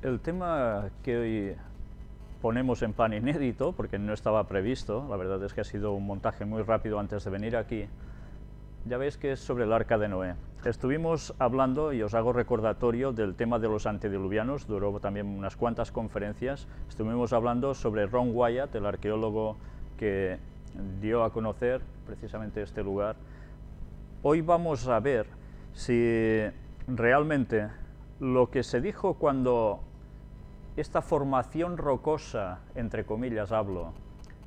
El tema que hoy ponemos en plan inédito, porque no estaba previsto, la verdad es que ha sido un montaje muy rápido antes de venir aquí, ya veis que es sobre el Arca de Noé. Estuvimos hablando, y os hago recordatorio, del tema de los antediluvianos, duró también unas cuantas conferencias. Estuvimos hablando sobre Ron Wyatt, el arqueólogo que dio a conocer precisamente este lugar. Hoy vamos a ver si realmente lo que se dijo cuando esta formación rocosa, entre comillas hablo,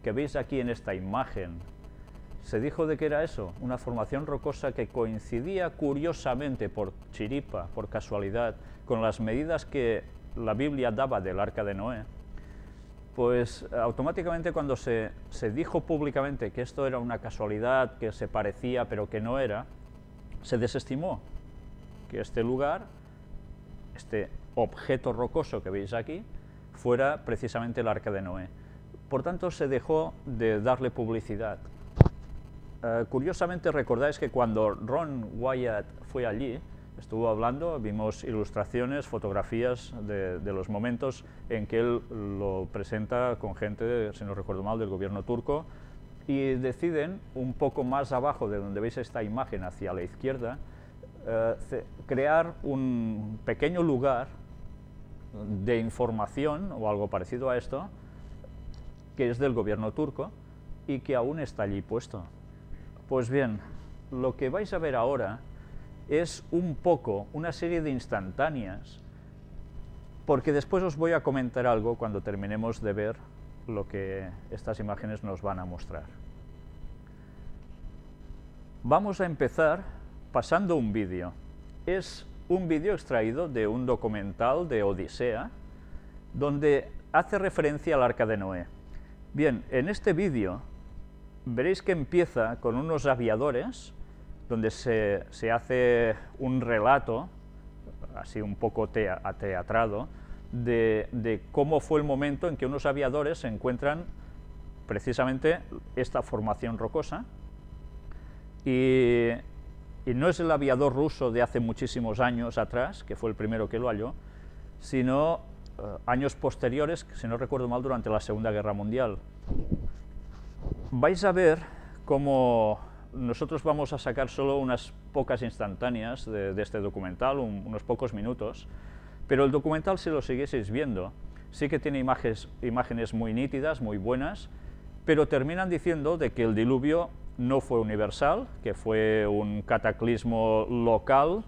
que veis aquí en esta imagen, se dijo de que era eso, una formación rocosa que coincidía curiosamente, por chiripa, por casualidad, con las medidas que la Biblia daba del Arca de Noé. Pues automáticamente cuando se dijo públicamente que esto era una casualidad, que se parecía pero que no era, se desestimó que este lugar, este objeto rocoso que veis aquí, fuera precisamente el Arca de Noé. Por tanto, se dejó de darle publicidad. Curiosamente, recordáis que cuando Ron Wyatt fue allí, estuvo hablando, vimos ilustraciones, fotografías de los momentos en que él lo presenta con gente, si no recuerdo mal, del gobierno turco, y deciden, un poco más abajo de donde veis esta imagen, hacia la izquierda, crear un pequeño lugar de información, o algo parecido a esto, que es del gobierno turco, y que aún está allí puesto. Pues bien, lo que vais a ver ahora es un poco, una serie de instantáneas, porque después os voy a comentar algo cuando terminemos de ver lo que estas imágenes nos van a mostrar. Vamos a empezar pasando un vídeo. Es un vídeo extraído de un documental de Odisea, donde hace referencia al Arca de Noé. Bien, en este vídeo veréis que empieza con unos aviadores, donde se hace un relato, así un poco ateatrado, de cómo fue el momento en que unos aviadores se encuentran precisamente esta formación rocosa, y no es el aviador ruso de hace muchísimos años atrás, que fue el primero que lo halló, sino años posteriores, si no recuerdo mal, durante la Segunda Guerra Mundial. Vais a ver cómo nosotros vamos a sacar solo unas pocas instantáneas de este documental, unos pocos minutos, pero el documental, si lo siguieseis viendo, sí que tiene imágenes muy nítidas, muy buenas, pero terminan diciendo de que el diluvio no fue universal, que fue un cataclismo local,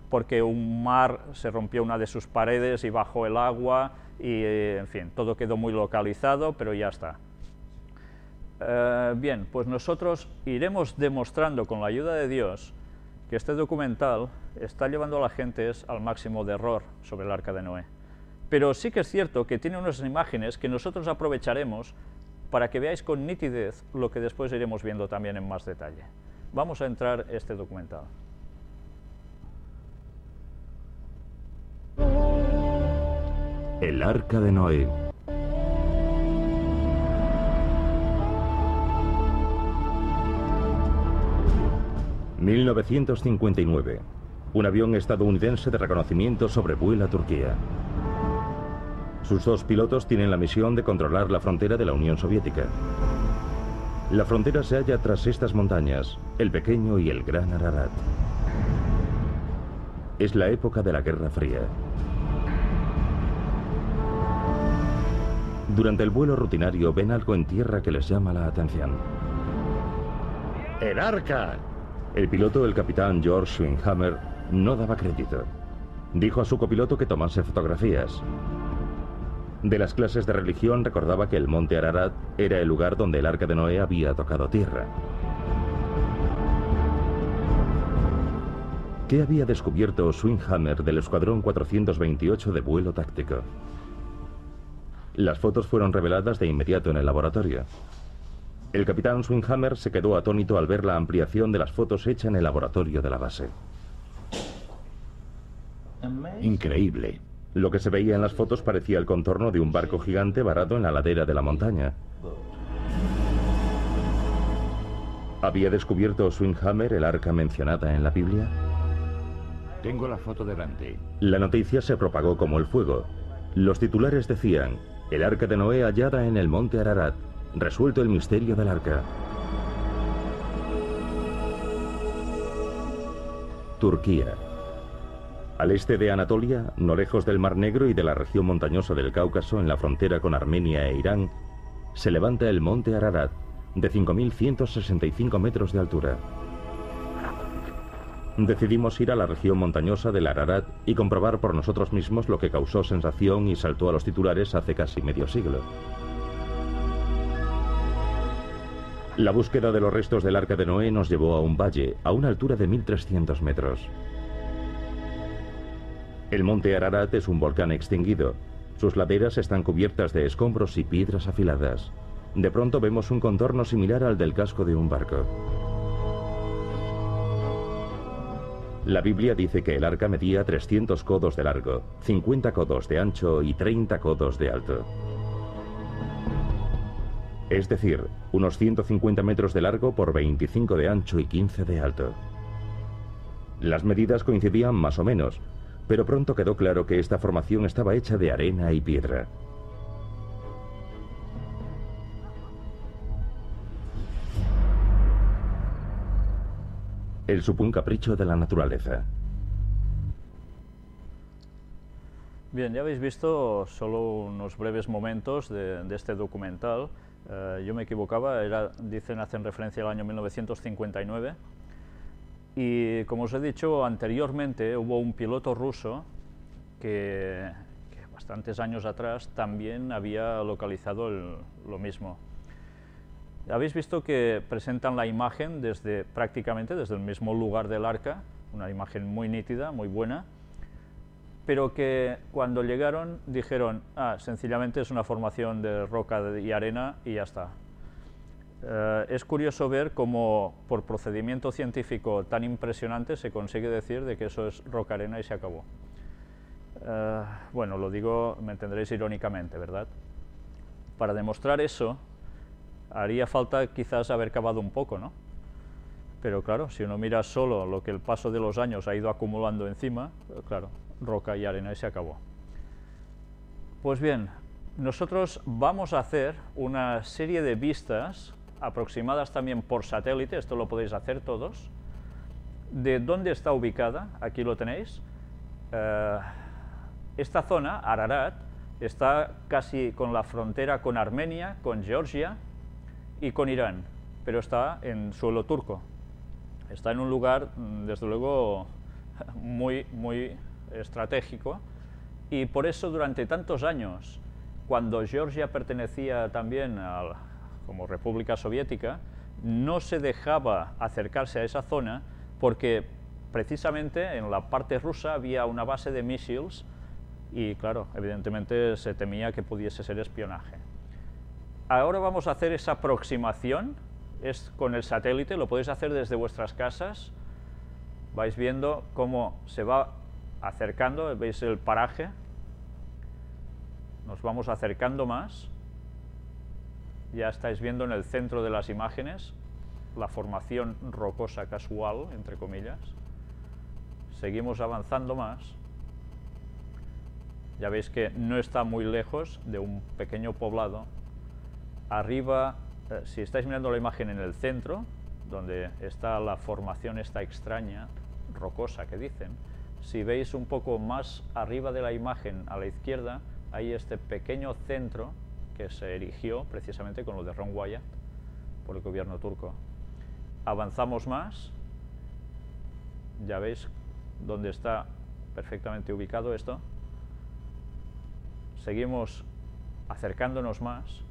porque un mar se rompió una de sus paredes y bajó el agua, y en fin, todo quedó muy localizado, pero ya está. Bien, pues nosotros iremos demostrando con la ayuda de Dios que este documental está llevando a la gente al máximo de error sobre el Arca de Noé. Pero sí que es cierto que tiene unas imágenes que nosotros aprovecharemos para que veáis con nitidez lo que después iremos viendo también en más detalle. Vamos a entrar en este documental. El Arca de Noé. ...1959... un avión estadounidense de reconocimiento sobrevuela Turquía. Sus dos pilotos tienen la misión de controlar la frontera de la Unión Soviética. La frontera se halla tras estas montañas, el Pequeño y el Gran Ararat. Es la época de la Guerra Fría. Durante el vuelo rutinario ven algo en tierra que les llama la atención. ¡El Arca! El piloto, el capitán George Schwinghammer, no daba crédito. Dijo a su copiloto que tomase fotografías. De las clases de religión recordaba que el monte Ararat era el lugar donde el Arca de Noé había tocado tierra. ¿Qué había descubierto Schwinghammer del Escuadrón 428 de vuelo táctico? Las fotos fueron reveladas de inmediato en el laboratorio. El capitán Schwinghammer se quedó atónito al ver la ampliación de las fotos hecha en el laboratorio de la base. Increíble. Lo que se veía en las fotos parecía el contorno de un barco gigante varado en la ladera de la montaña. ¿Había descubierto Schwinghammer el arca mencionada en la Biblia? Tengo la foto delante. La noticia se propagó como el fuego. Los titulares decían: el arca de Noé hallada en el monte Ararat, resuelto el misterio del arca. Turquía. Al este de Anatolia, no lejos del Mar Negro y de la región montañosa del Cáucaso, en la frontera con Armenia e Irán, se levanta el monte Ararat, de 5.165 metros de altura. Decidimos ir a la región montañosa del Ararat y comprobar por nosotros mismos lo que causó sensación y saltó a los titulares hace casi medio siglo. La búsqueda de los restos del Arca de Noé nos llevó a un valle, a una altura de 1.300 metros. El monte Ararat es un volcán extinguido. Sus laderas están cubiertas de escombros y piedras afiladas. De pronto vemos un contorno similar al del casco de un barco. La Biblia dice que el arca medía 300 codos de largo, 50 codos de ancho y 30 codos de alto. Es decir, unos 150 metros de largo por 25 de ancho y 15 de alto. Las medidas coincidían más o menos, pero pronto quedó claro que esta formación estaba hecha de arena y piedra. El supo un capricho de la naturaleza. Bien, ya habéis visto solo unos breves momentos de este documental. Yo me equivocaba, hacen referencia al año 1959. Y como os he dicho anteriormente, hubo un piloto ruso que bastantes años atrás también había localizado lo mismo. Habéis visto que presentan la imagen prácticamente desde el mismo lugar del arca, una imagen muy nítida, muy buena, pero que cuando llegaron dijeron: sencillamente es una formación de roca y arena y ya está. Es curioso ver cómo por procedimiento científico tan impresionante se consigue decir de que eso es roca, arena y se acabó. Bueno, lo digo, me entenderéis irónicamente, ¿verdad? Para demostrar eso haría falta quizás haber cavado un poco, ¿no? Pero claro, si uno mira solo lo que el paso de los años ha ido acumulando encima, claro, roca y arena y se acabó. Pues bien, nosotros vamos a hacer una serie de vistas aproximadas también por satélite, esto lo podéis hacer todos, de dónde está ubicada, aquí lo tenéis. Esta zona, Ararat, está casi con la frontera con Armenia, con Georgia y con Irán, pero está en suelo turco. Está en un lugar, desde luego, muy estratégico, y por eso durante tantos años, cuando Georgia pertenecía también como República Soviética, no se dejaba acercarse a esa zona porque precisamente en la parte rusa había una base de misiles y claro, evidentemente se temía que pudiese ser espionaje. Ahora vamos a hacer esa aproximación, es con el satélite, lo podéis hacer desde vuestras casas, vais viendo cómo se va acercando, veis el paraje, nos vamos acercando más, ya estáis viendo en el centro de las imágenes la formación rocosa casual, entre comillas, seguimos avanzando más, ya veis que no está muy lejos de un pequeño poblado. Arriba, si estáis mirando la imagen en el centro, donde está la formación esta extraña, rocosa que dicen, si veis un poco más arriba de la imagen a la izquierda, hay este pequeño centro que se erigió precisamente con lo de Ron Wyatt por el gobierno turco. Avanzamos más, ya veis dónde está perfectamente ubicado esto, seguimos acercándonos más,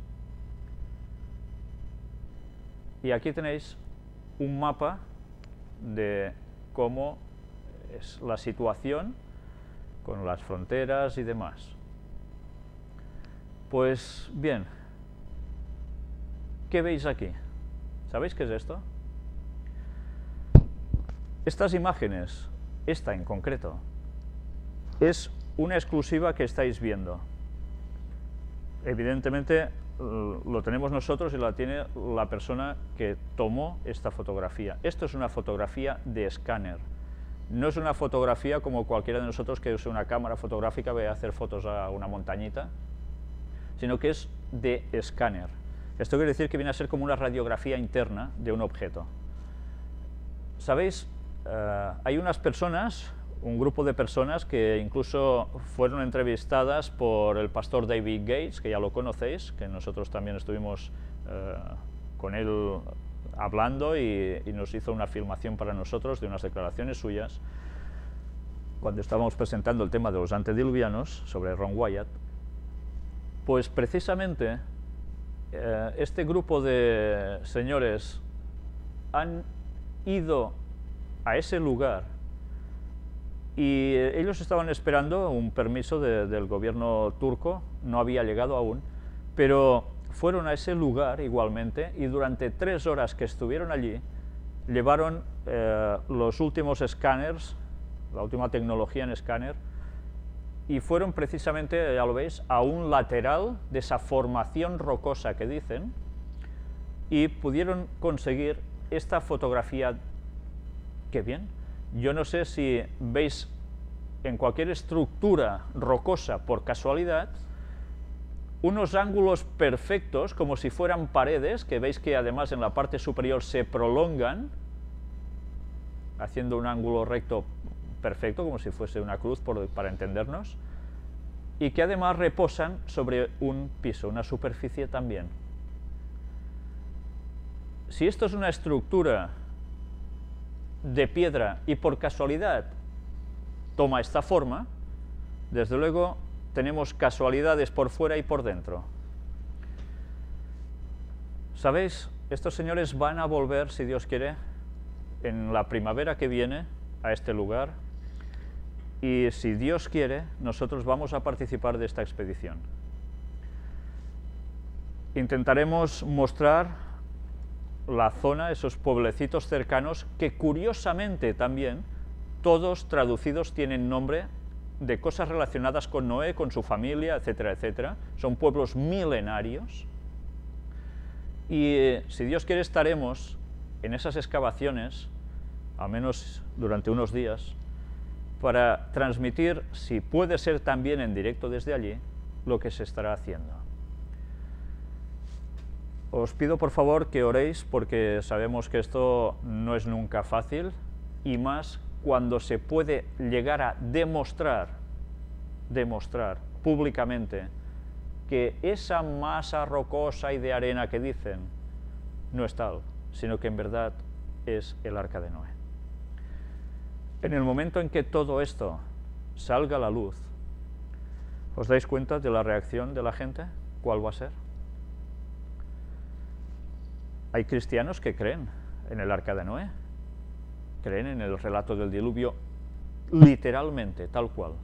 y aquí tenéis un mapa de cómo es la situación con las fronteras y demás. Pues bien, ¿qué veis aquí? ¿Sabéis qué es esto? Estas imágenes, esta en concreto, es una exclusiva que estáis viendo. Evidentemente lo tenemos nosotros y la tiene la persona que tomó esta fotografía. Esto es una fotografía de escáner. No es una fotografía como cualquiera de nosotros que use una cámara fotográfica ve a hacer fotos a una montañita, sino que es de escáner. Esto quiere decir que viene a ser como una radiografía interna de un objeto. ¿Sabéis? Hay unas personas, un grupo de personas que incluso fueron entrevistadas por el pastor David Gates, que ya lo conocéis, que nosotros también estuvimos con él hablando y nos hizo una filmación para nosotros de unas declaraciones suyas cuando estábamos presentando el tema de los antediluvianos sobre Ron Wyatt. Pues precisamente este grupo de señores han ido a ese lugar y ellos estaban esperando un permiso del gobierno turco, no había llegado aún, pero fueron a ese lugar igualmente y durante 3 horas que estuvieron allí llevaron los últimos escáneres, la última tecnología en escáner, y fueron precisamente, ya lo veis, a un lateral de esa formación rocosa que dicen, y pudieron conseguir esta fotografía. ¡Qué bien! Yo no sé si veis en cualquier estructura rocosa por casualidad unos ángulos perfectos, como si fueran paredes, que veis que además en la parte superior se prolongan, haciendo un ángulo recto perfecto, como si fuese una cruz, para entendernos, y que además reposan sobre un piso, una superficie también. Si esto es una estructura de piedra y por casualidad toma esta forma, desde luego tenemos casualidades por fuera y por dentro. ¿Sabéis? Estos señores van a volver, si Dios quiere, en la primavera que viene a este lugar, y si Dios quiere, nosotros vamos a participar de esta expedición. Intentaremos mostrar la zona, esos pueblecitos cercanos, que curiosamente también, todos traducidos tienen nombre de cosas relacionadas con Noé, con su familia, etcétera, etcétera. Son pueblos milenarios. Y si Dios quiere estaremos en esas excavaciones, al menos durante unos días, para transmitir, si puede ser también en directo desde allí, lo que se estará haciendo. Os pido por favor que oréis, porque sabemos que esto no es nunca fácil, y más cuando se puede llegar a demostrar públicamente que esa masa rocosa y de arena que dicen no es tal, sino que en verdad es el Arca de Noé. En el momento en que todo esto salga a la luz, ¿os dais cuenta de la reacción de la gente? ¿Cuál va a ser? Hay cristianos que creen en el Arca de Noé, creen en el relato del diluvio literalmente, tal cual.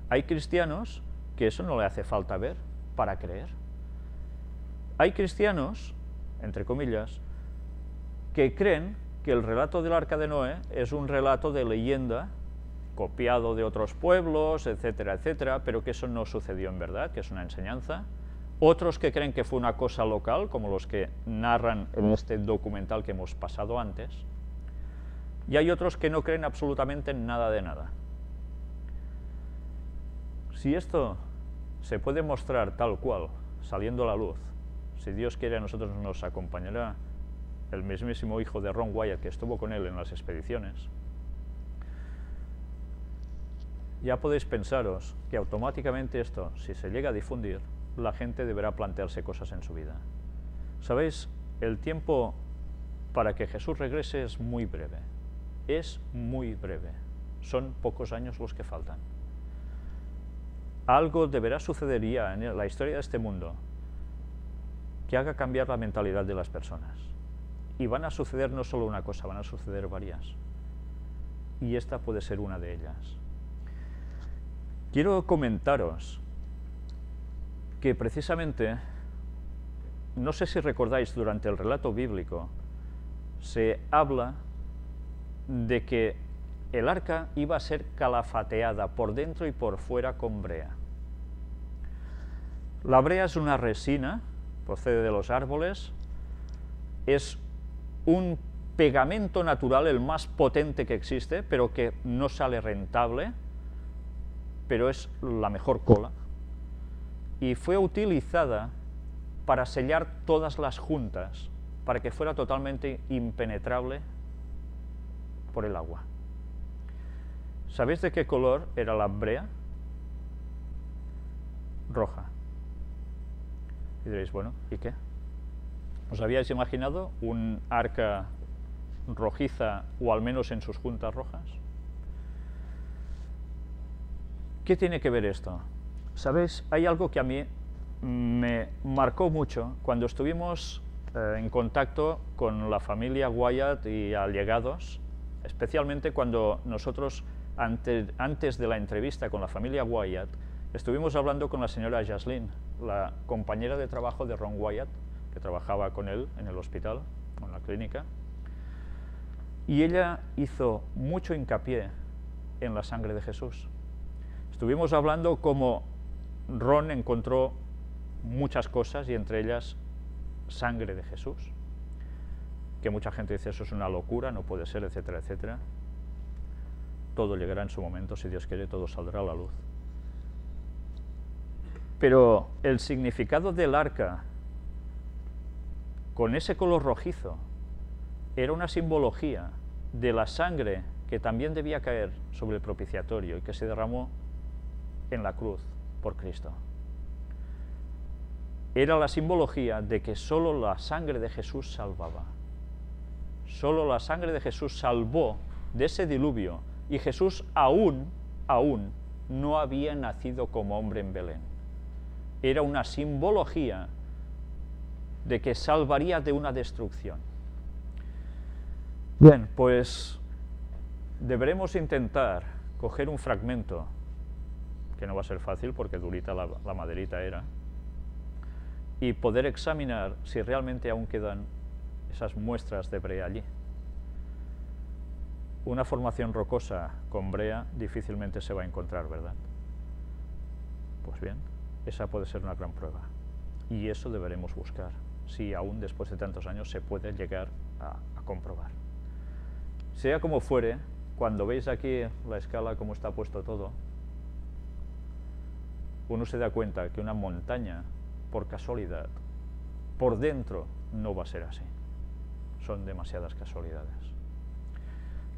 Hay cristianos que eso no le hace falta ver para creer. Hay cristianos, entre comillas, que creen que el relato del Arca de Noé es un relato de leyenda, copiado de otros pueblos, etcétera, etcétera, pero que eso no sucedió en verdad, que es una enseñanza. Otros que creen que fue una cosa local, como los que narran en este documental que hemos pasado antes. Y hay otros que no creen absolutamente en nada de nada. Si esto se puede mostrar tal cual, saliendo a la luz, si Dios quiere a nosotros nos acompañará el mismísimo hijo de Ron Wyatt que estuvo con él en las expediciones, ya podéis pensaros que automáticamente esto, si se llega a difundir, la gente deberá plantearse cosas en su vida. ¿Sabéis? El tiempo para que Jesús regrese es muy breve. Es muy breve. Son pocos años los que faltan. Algo deberá suceder ya en la historia de este mundo que haga cambiar la mentalidad de las personas. Y van a suceder no solo una cosa, van a suceder varias. Y esta puede ser una de ellas. Quiero comentaros que precisamente, no sé si recordáis, durante el relato bíblico, se habla de que el arca iba a ser calafateada por dentro y por fuera con brea. La brea es una resina, procede de los árboles, es un pegamento natural, el más potente que existe, pero que no sale rentable, pero es la mejor cola, y fue utilizada para sellar todas las juntas, para que fuera totalmente impenetrable por el agua. ¿Sabéis de qué color era la brea? Roja. Y diréis, bueno, ¿y qué? ¿Os habíais imaginado un arca rojiza, o al menos en sus juntas rojas? ¿Qué tiene que ver esto? ¿Sabéis? Hay algo que a mí me marcó mucho cuando estuvimos en contacto con la familia Wyatt y allegados, especialmente cuando nosotros, antes de la entrevista con la familia Wyatt, estuvimos hablando con la señora Jaslyn, la compañera de trabajo de Ron Wyatt, que trabajaba con él en el hospital, en la clínica, y ella hizo mucho hincapié en la sangre de Jesús. Estuvimos hablando cómo Ron encontró muchas cosas, y entre ellas sangre de Jesús, que mucha gente dice eso es una locura, no puede ser, etcétera, etcétera. Todo llegará en su momento, si Dios quiere, todo saldrá a la luz. Pero el significado del arca, con ese color rojizo, era una simbología de la sangre que también debía caer sobre el propiciatorio y que se derramó en la cruz por Cristo. Era la simbología de que solo la sangre de Jesús salvaba. Solo la sangre de Jesús salvó de ese diluvio, y Jesús aún no había nacido como hombre en Belén. Era una simbología de que salvaría de una destrucción. Bien, pues deberemos intentar coger un fragmento, que no va a ser fácil porque durita la maderita era, y poder examinar si realmente aún quedan esas muestras de brea allí. Una formación rocosa con brea difícilmente se va a encontrar, ¿verdad? Pues bien, esa puede ser una gran prueba, y eso deberemos buscar, si aún después de tantos años se puede llegar a comprobar. Sea como fuere, cuando veis aquí la escala, cómo está puesto todo, uno se da cuenta que una montaña, por casualidad, por dentro no va a ser así. Son demasiadas casualidades.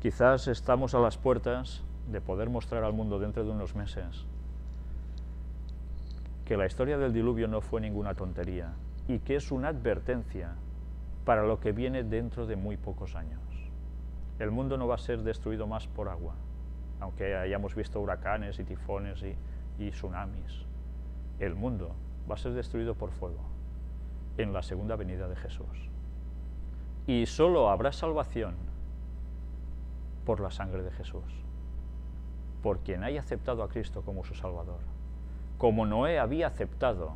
Quizás estamos a las puertas de poder mostrar al mundo dentro de unos meses que la historia del diluvio no fue ninguna tontería y que es una advertencia para lo que viene dentro de muy pocos años. El mundo no va a ser destruido más por agua, aunque hayamos visto huracanes y tifones y tsunamis. El mundo va a ser destruido por fuego en la segunda venida de Jesús. Y solo habrá salvación por la sangre de Jesús, por quien haya aceptado a Cristo como su Salvador, como Noé había aceptado,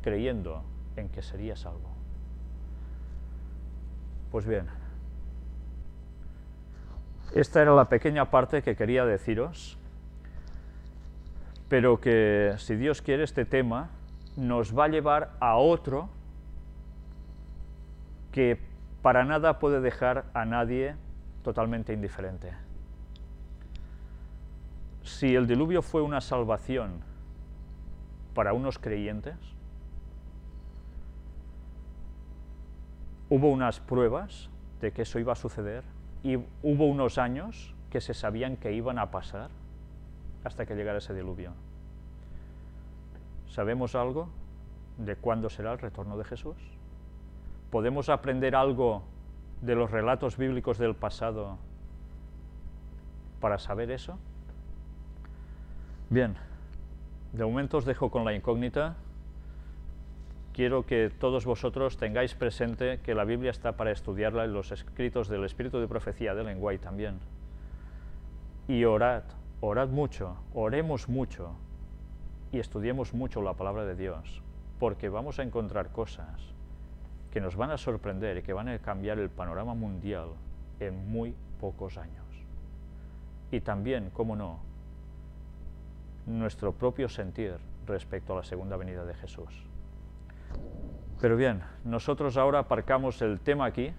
creyendo en que sería salvo. Pues bien, esta era la pequeña parte que quería deciros, pero que, si Dios quiere, este tema nos va a llevar a otro que para nada puede dejar a nadie totalmente indiferente. Si el diluvio fue una salvación para unos creyentes, hubo unas pruebas de que eso iba a suceder, y hubo unos años que se sabían que iban a pasar hasta que llegara ese diluvio. ¿Sabemos algo de cuándo será el retorno de Jesús? ¿Podemos aprender algo de los relatos bíblicos del pasado para saber eso? Bien, de momento os dejo con la incógnita. Quiero que todos vosotros tengáis presente que la Biblia está para estudiarla en los escritos del Espíritu de Profecía de Ellen White también. Y orad mucho, oremos mucho y estudiemos mucho la palabra de Dios, porque vamos a encontrar cosas que nos van a sorprender y que van a cambiar el panorama mundial en muy pocos años. Y también, cómo no, nuestro propio sentir respecto a la segunda venida de Jesús. Pero bien, nosotros ahora aparcamos el tema aquí,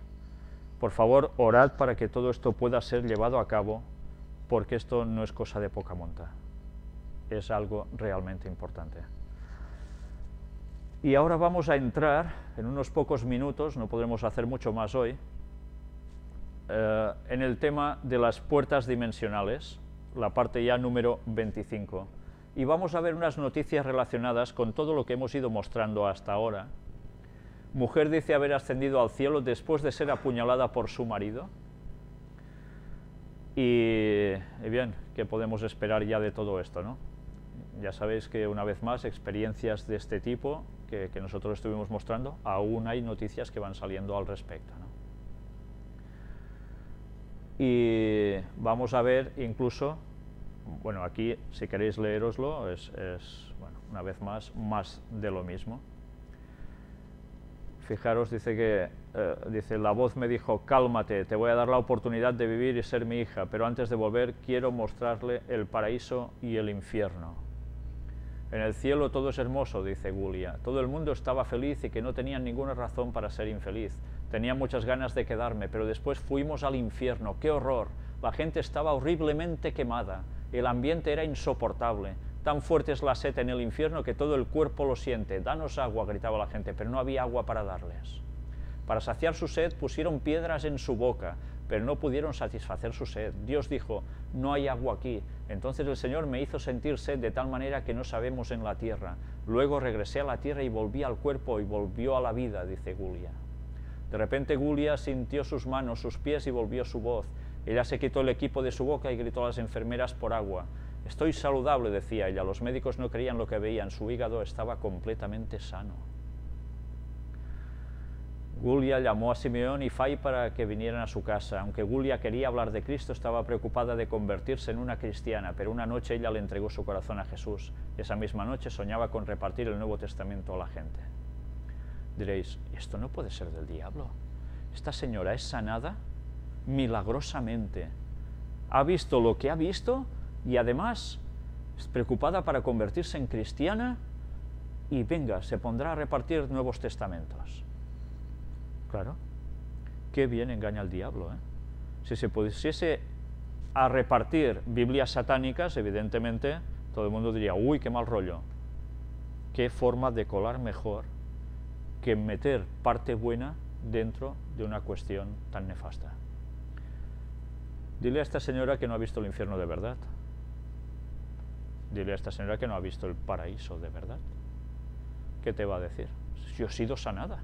Por favor, orad para que todo esto pueda ser llevado a cabo, porque esto no es cosa de poca monta, es algo realmente importante. Y ahora vamos a entrar, en unos pocos minutos, no podremos hacer mucho más hoy, en el tema de las puertas dimensionales, la parte ya número 25. Y vamos a ver unas noticias relacionadas con todo lo que hemos ido mostrando hasta ahora. Mujer dice haber ascendido al cielo después de ser apuñalada por su marido. Y bien, ¿qué podemos esperar ya de todo esto, no? Ya sabéis que una vez más, experiencias de este tipo que nosotros estuvimos mostrando, aún hay noticias que van saliendo al respecto, ¿no? Y vamos a ver incluso, bueno, aquí si queréis leeroslo, es bueno, una vez más de lo mismo. Fijaros, dice la voz me dijo, cálmate, te voy a dar la oportunidad de vivir y ser mi hija, pero antes de volver quiero mostrarle el paraíso y el infierno. En el cielo todo es hermoso, dice Gulia. Todo el mundo estaba feliz y que no tenían ninguna razón para ser infeliz. Tenía muchas ganas de quedarme, pero después fuimos al infierno. ¡Qué horror! La gente estaba horriblemente quemada. El ambiente era insoportable. Tan fuerte es la sed en el infierno que todo el cuerpo lo siente. Danos agua, gritaba la gente, pero no había agua para darles. Para saciar su sed pusieron piedras en su boca, pero no pudieron satisfacer su sed. Dios dijo, no hay agua aquí. Entonces el Señor me hizo sentir sed de tal manera que no sabemos en la tierra. Luego regresé a la tierra y volví al cuerpo y volvió a la vida, dice Gulia. De repente Gulia sintió sus manos, sus pies y volvió su voz. Ella se quitó el equipo de su boca y gritó a las enfermeras por agua. Estoy saludable, decía ella. Los médicos no creían lo que veían. Su hígado estaba completamente sano. Gulia llamó a Simeón y Fay para que vinieran a su casa. Aunque Gulia quería hablar de Cristo, estaba preocupada de convertirse en una cristiana, pero una noche ella le entregó su corazón a Jesús. Esa misma noche soñaba con repartir el Nuevo Testamento a la gente. Diréis, esto no puede ser del diablo. Esta señora es sanada milagrosamente. Ha visto lo que ha visto y además es preocupada para convertirse en cristiana y venga, se pondrá a repartir Nuevos Testamentos. Claro, qué bien engaña al diablo, ¿eh? Si se pusiese a repartir Biblias satánicas, evidentemente, todo el mundo diría, uy, qué mal rollo. Qué forma de colar mejor que meter parte buena dentro de una cuestión tan nefasta. Dile a esta señora que no ha visto el infierno de verdad. Dile a esta señora que no ha visto el paraíso de verdad. ¿Qué te va a decir? Yo he sido sanada.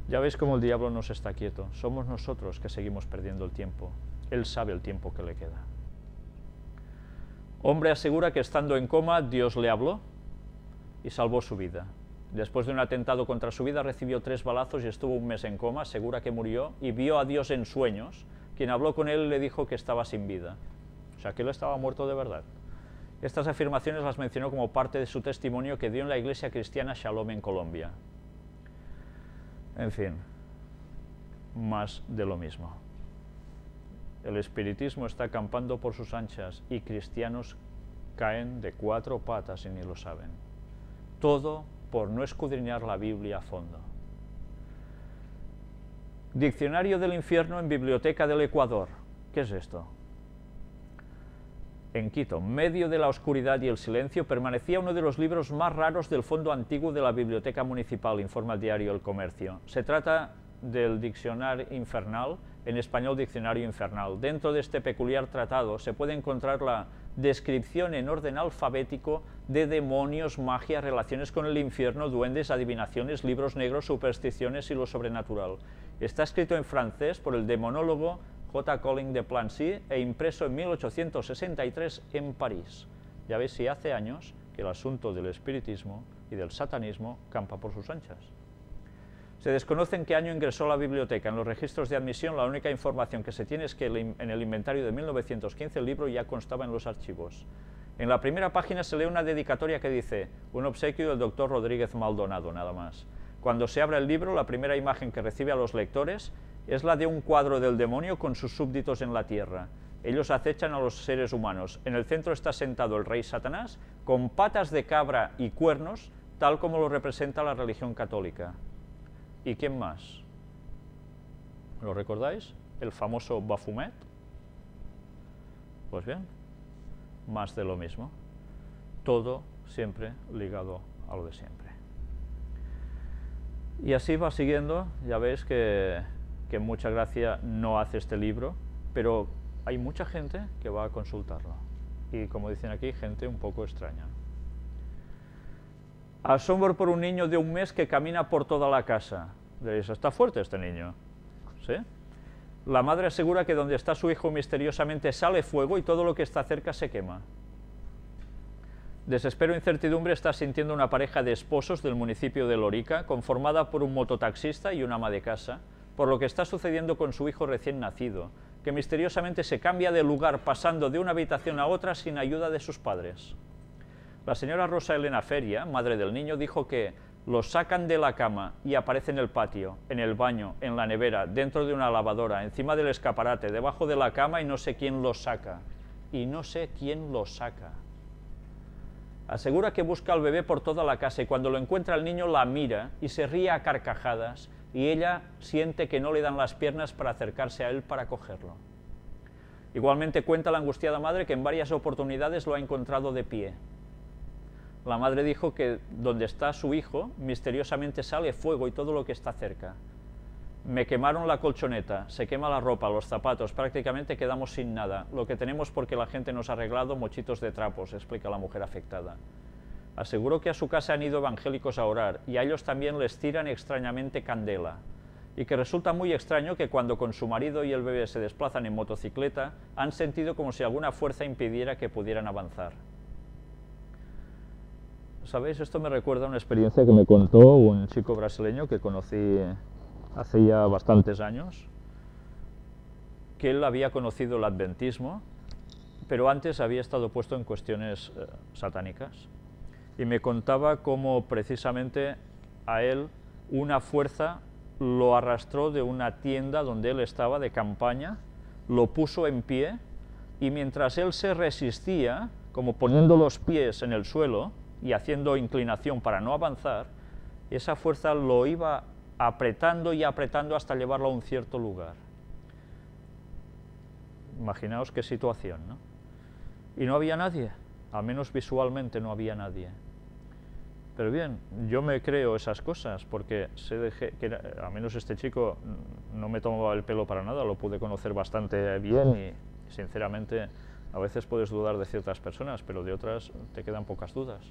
Ya veis cómo el diablo no se está quieto. Somos nosotros que seguimos perdiendo el tiempo. Él sabe el tiempo que le queda. Hombre asegura que estando en coma, Dios le habló y salvó su vida. Después de un atentado contra su vida, recibió 3 balazos y estuvo un mes en coma, asegura que murió, y vio a Dios en sueños, quien habló con él y le dijo que estaba sin vida. O sea, que él estaba muerto de verdad. Estas afirmaciones las mencionó como parte de su testimonio que dio en la iglesia cristiana Shalom en Colombia. En fin, más de lo mismo. El espiritismo está acampando por sus anchas y cristianos caen de 4 patas y ni lo saben. Todo por no escudriñar la Biblia a fondo. Diccionario del infierno en Biblioteca del Ecuador. ¿Qué es esto? En Quito, medio de la oscuridad y el silencio, permanecía uno de los libros más raros del fondo antiguo de la Biblioteca Municipal, informa el diario El Comercio. Se trata del Diccionario Infernal, en español Diccionario Infernal. Dentro de este peculiar tratado se puede encontrar la descripción en orden alfabético de demonios, magia, relaciones con el infierno, duendes, adivinaciones, libros negros, supersticiones y lo sobrenatural. Está escrito en francés por el demonólogo J. Collin de Plancy e impreso en 1863 en París. Ya veis si hace años que el asunto del espiritismo y del satanismo campa por sus anchas. Se desconoce en qué año ingresó a la biblioteca. En los registros de admisión la única información que se tiene es que en el inventario de 1915 el libro ya constaba en los archivos. En la primera página se lee una dedicatoria que dice un obsequio del doctor Rodríguez Maldonado, nada más. Cuando se abre el libro, la primera imagen que recibe a los lectores es la de un cuadro del demonio con sus súbditos en la tierra. Ellos acechan a los seres humanos. En el centro está sentado el rey Satanás con patas de cabra y cuernos, tal como lo representa la religión católica. ¿Y quién más? ¿Lo recordáis? El famoso Baphomet. Pues bien, más de lo mismo. Todo siempre ligado a lo de siempre. Y así va siguiendo. Ya veis que mucha gracia no hace este libro, pero hay mucha gente que va a consultarlo. Y como dicen aquí, gente un poco extraña. Asombro por un niño de 1 mes que camina por toda la casa. Diréis, ¿está fuerte este niño? ¿Sí? La madre asegura que donde está su hijo misteriosamente sale fuego y todo lo que está cerca se quema. Desespero e incertidumbre está sintiendo una pareja de esposos del municipio de Lorica, conformada por un mototaxista y una ama de casa, por lo que está sucediendo con su hijo recién nacido, que misteriosamente se cambia de lugar pasando de una habitación a otra sin ayuda de sus padres. La señora Rosa Elena Feria, madre del niño, dijo que lo sacan de la cama y aparece en el patio, en el baño, en la nevera, dentro de una lavadora, encima del escaparate, debajo de la cama y no sé quién lo saca. Y no sé quién lo saca. Asegura que busca al bebé por toda la casa y cuando lo encuentra el niño la mira y se ríe a carcajadas y ella siente que no le dan las piernas para acercarse a él para cogerlo. Igualmente cuenta la angustiada madre que en varias oportunidades lo ha encontrado de pie. La madre dijo que donde está su hijo, misteriosamente sale fuego y todo lo que está cerca. Me quemaron la colchoneta, se quema la ropa, los zapatos, prácticamente quedamos sin nada. Lo que tenemos porque la gente nos ha arreglado mochitos de trapos, explica la mujer afectada. Aseguró que a su casa han ido evangélicos a orar y a ellos también les tiran extrañamente candela. Y que resulta muy extraño que cuando con su marido y el bebé se desplazan en motocicleta, han sentido como si alguna fuerza impidiera que pudieran avanzar. ¿Sabéis? Esto me recuerda a una experiencia que me contó un chico brasileño que conocí hace ya bastantes años, que él había conocido el adventismo, pero antes había estado puesto en cuestiones satánicas. Y me contaba cómo precisamente a él una fuerza lo arrastró de una tienda donde él estaba de campaña, lo puso en pie y mientras él se resistía, como poniendo los pies en el suelo, y haciendo inclinación para no avanzar, esa fuerza lo iba apretando y apretando hasta llevarlo a un cierto lugar. Imaginaos qué situación, ¿no? Y no había nadie, al menos visualmente no había nadie. Pero bien, yo me creo esas cosas, porque sé que al menos este chico no me tomaba el pelo para nada, lo pude conocer bastante bien y sinceramente a veces puedes dudar de ciertas personas, pero de otras te quedan pocas dudas.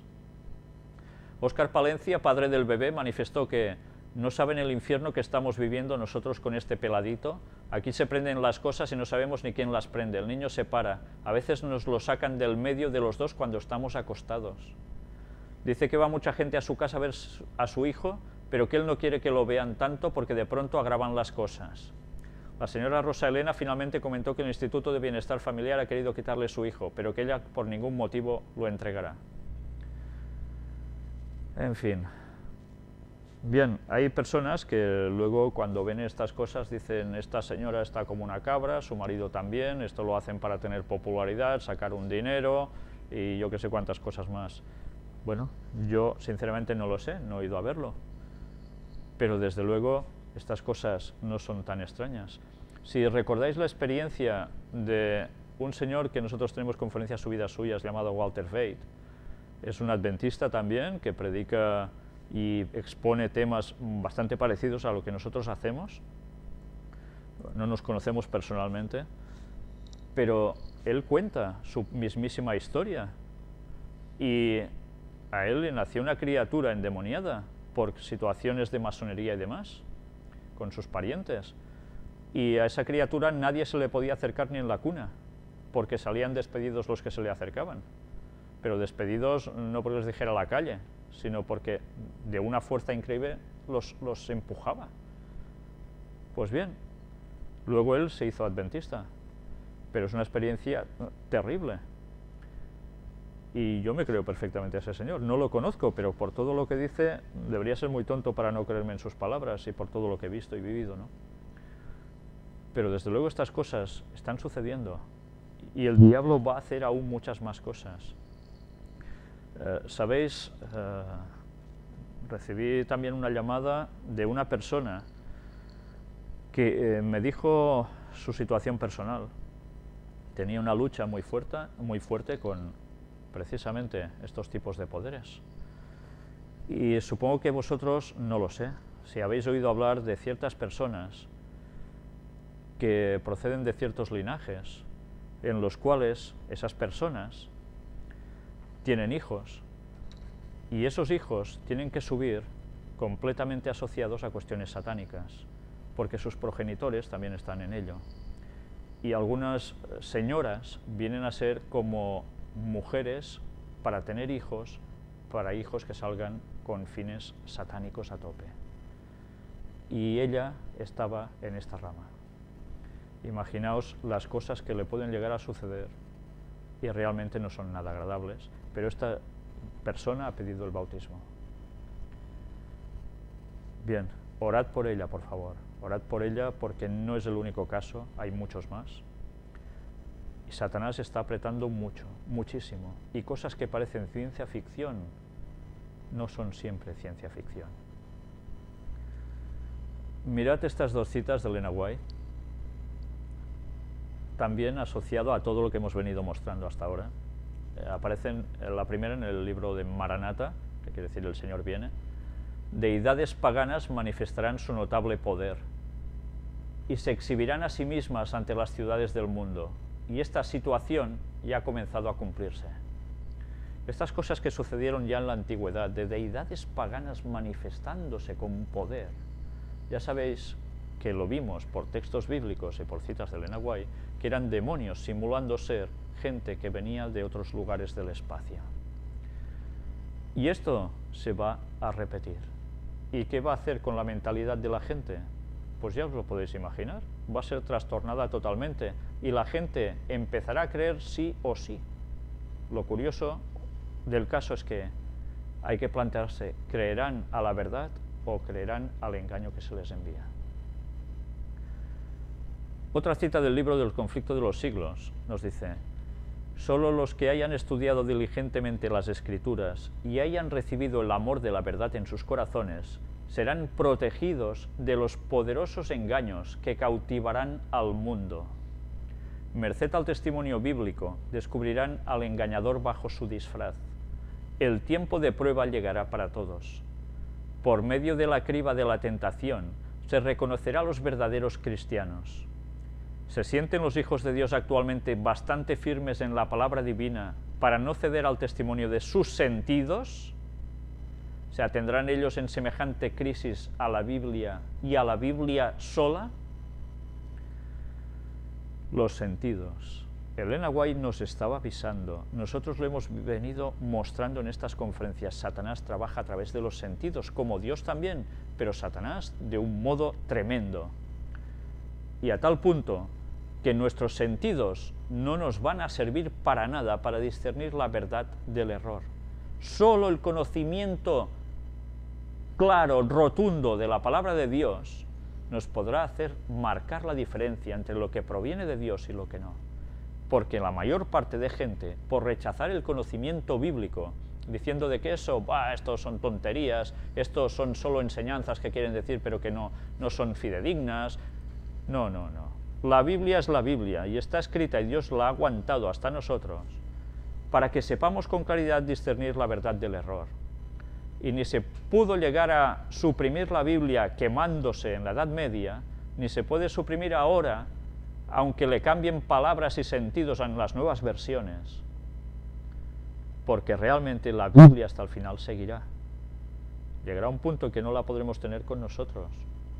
Óscar Palencia, padre del bebé, manifestó que no saben el infierno que estamos viviendo nosotros con este peladito. Aquí se prenden las cosas y no sabemos ni quién las prende. El niño se para. A veces nos lo sacan del medio de los dos cuando estamos acostados. Dice que va mucha gente a su casa a ver a su hijo, pero que él no quiere que lo vean tanto porque de pronto agravan las cosas. La señora Rosa Elena finalmente comentó que el Instituto de Bienestar Familiar ha querido quitarle su hijo, pero que ella por ningún motivo lo entregará. En fin. Bien, hay personas que luego cuando ven estas cosas dicen, esta señora está como una cabra, su marido también, esto lo hacen para tener popularidad, sacar un dinero y yo que sé cuántas cosas más. Bueno, yo sinceramente no lo sé, no he ido a verlo, pero desde luego estas cosas no son tan extrañas. Si recordáis la experiencia de un señor que nosotros tenemos conferencias subidas suyas llamado Walter Veit, es un adventista también que predica y expone temas bastante parecidos a lo que nosotros hacemos. No nos conocemos personalmente, pero él cuenta su mismísima historia y a él le nació una criatura endemoniada por situaciones de masonería y demás, con sus parientes, y a esa criatura nadie se le podía acercar ni en la cuna, porque salían despedidos los que se le acercaban, pero despedidos no porque les dijera a la calle, sino porque de una fuerza increíble los empujaba. Pues bien, luego él se hizo adventista, pero es una experiencia terrible. Y yo me creo perfectamente a ese señor. No lo conozco, pero por todo lo que dice, debería ser muy tonto para no creerme en sus palabras y por todo lo que he visto y vivido, ¿no? Pero desde luego estas cosas están sucediendo y el diablo va a hacer aún muchas más cosas. ¿Sabéis? Recibí también una llamada de una persona que me dijo su situación personal. Tenía una lucha muy fuerte con precisamente estos tipos de poderes. Y supongo que vosotros, no lo sé, si habéis oído hablar de ciertas personas que proceden de ciertos linajes, en los cuales esas personas tienen hijos, y esos hijos tienen que subir completamente asociados a cuestiones satánicas, porque sus progenitores también están en ello. Y algunas señoras vienen a ser como mujeres para tener hijos, para hijos que salgan con fines satánicos a tope. Y ella estaba en esta rama. Imaginaos las cosas que le pueden llegar a suceder y realmente no son nada agradables, pero esta persona ha pedido el bautismo. Bien, orad por ella, por favor. Orad por ella porque no es el único caso, hay muchos más. Y Satanás está apretando mucho, muchísimo. Y cosas que parecen ciencia ficción no son siempre ciencia ficción. Mirad estas dos citas de Elena White, también asociado a todo lo que hemos venido mostrando hasta ahora. Aparecen la primera en el libro de Maranata, que quiere decir el Señor viene. Deidades paganas manifestarán su notable poder y se exhibirán a sí mismas ante las ciudades del mundo. Y esta situación ya ha comenzado a cumplirse. Estas cosas que sucedieron ya en la antigüedad, de deidades paganas manifestándose con poder, ya sabéis que lo vimos por textos bíblicos y por citas de Elena White, que eran demonios simulando ser gente que venía de otros lugares del espacio. Y esto se va a repetir. ¿Y qué va a hacer con la mentalidad de la gente? Pues ya os lo podéis imaginar, va a ser trastornada totalmente y la gente empezará a creer sí o sí. Lo curioso del caso es que hay que plantearse, ¿creerán a la verdad o creerán al engaño que se les envía? Otra cita del libro del conflicto de los siglos nos dice: solo los que hayan estudiado diligentemente las Escrituras y hayan recibido el amor de la verdad en sus corazones serán protegidos de los poderosos engaños que cautivarán al mundo. Merced al testimonio bíblico, descubrirán al engañador bajo su disfraz. El tiempo de prueba llegará para todos. Por medio de la criba de la tentación, se reconocerá a los verdaderos cristianos. ¿Se sienten los hijos de Dios actualmente bastante firmes en la palabra divina para no ceder al testimonio de sus sentidos? ¿Se atendrán ellos en semejante crisis a la Biblia y a la Biblia sola? Los sentidos. Elena White nos estaba avisando, nosotros lo hemos venido mostrando en estas conferencias. Satanás trabaja a través de los sentidos, como Dios también, pero Satanás de un modo tremendo. Y a tal punto que nuestros sentidos no nos van a servir para nada para discernir la verdad del error. Solo el conocimiento claro, rotundo de la palabra de Dios nos podrá hacer marcar la diferencia entre lo que proviene de Dios y lo que no. Porque la mayor parte de gente, por rechazar el conocimiento bíblico, diciendo de que estos son tonterías, estos son solo enseñanzas que quieren decir pero que no son fidedignas. No. La Biblia es la Biblia y está escrita y Dios la ha aguantado hasta nosotros para que sepamos con claridad discernir la verdad del error. Y ni se pudo llegar a suprimir la Biblia quemándose en la Edad Media, ni se puede suprimir ahora, aunque le cambien palabras y sentidos en las nuevas versiones, porque realmente la Biblia hasta el final seguirá. Llegará un punto en que no la podremos tener con nosotros,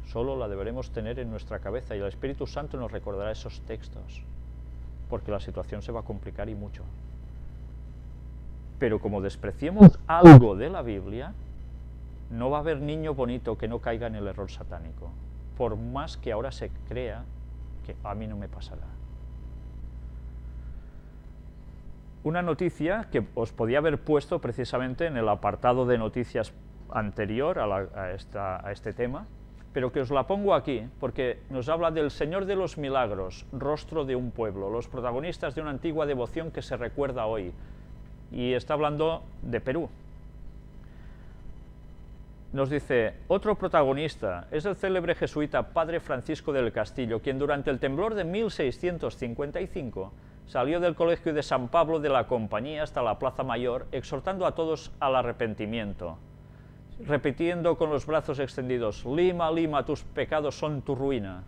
solo la deberemos tener en nuestra cabeza y el Espíritu Santo nos recordará esos textos, porque la situación se va a complicar y mucho. Pero como despreciemos algo de la Biblia, no va a haber niño bonito que no caiga en el error satánico, por más que ahora se crea que a mí no me pasará. Una noticia que os podía haber puesto precisamente en el apartado de noticias anterior a este tema, pero que os la pongo aquí, porque nos habla del Señor de los Milagros, rostro de un pueblo, los protagonistas de una antigua devoción que se recuerda hoy, y está hablando de Perú. nos dice, otro protagonista es el célebre jesuita Padre Francisco del Castillo, quien durante el temblor de 1655 salió del colegio de San Pablo de la Compañía hasta la Plaza Mayor, exhortando a todos al arrepentimiento, repitiendo con los brazos extendidos, Lima, Lima, tus pecados son tu ruina.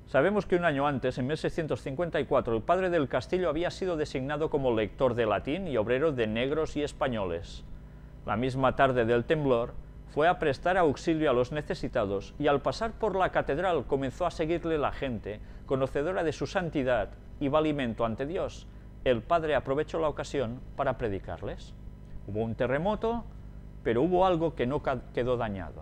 Sabemos que un año antes, en 1654, el Padre del Castillo había sido designado como lector de latín y obrero de negros y españoles. La misma tarde del temblor, fue a prestar auxilio a los necesitados y al pasar por la catedral comenzó a seguirle la gente, conocedora de su santidad y valimento ante Dios. El Padre aprovechó la ocasión para predicarles. Hubo un terremoto, pero hubo algo que no quedó dañado.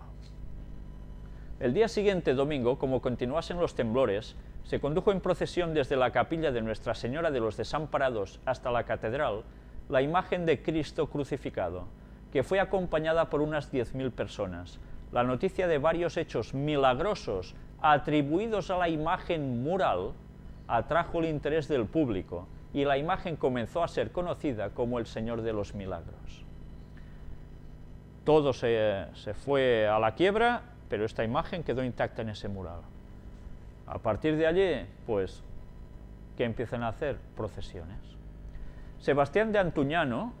El día siguiente, domingo, como continuasen los temblores, se condujo en procesión desde la capilla de Nuestra Señora de los Desamparados hasta la catedral la imagen de Cristo crucificado, que fue acompañada por unas 10.000 personas. La noticia de varios hechos milagrosos atribuidos a la imagen mural atrajo el interés del público y la imagen comenzó a ser conocida como el Señor de los Milagros. Todo se fue a la quiebra, pero esta imagen quedó intacta en ese mural. A partir de allí, pues, ¿qué empiezan a hacer? Procesiones. Sebastián de Antuñano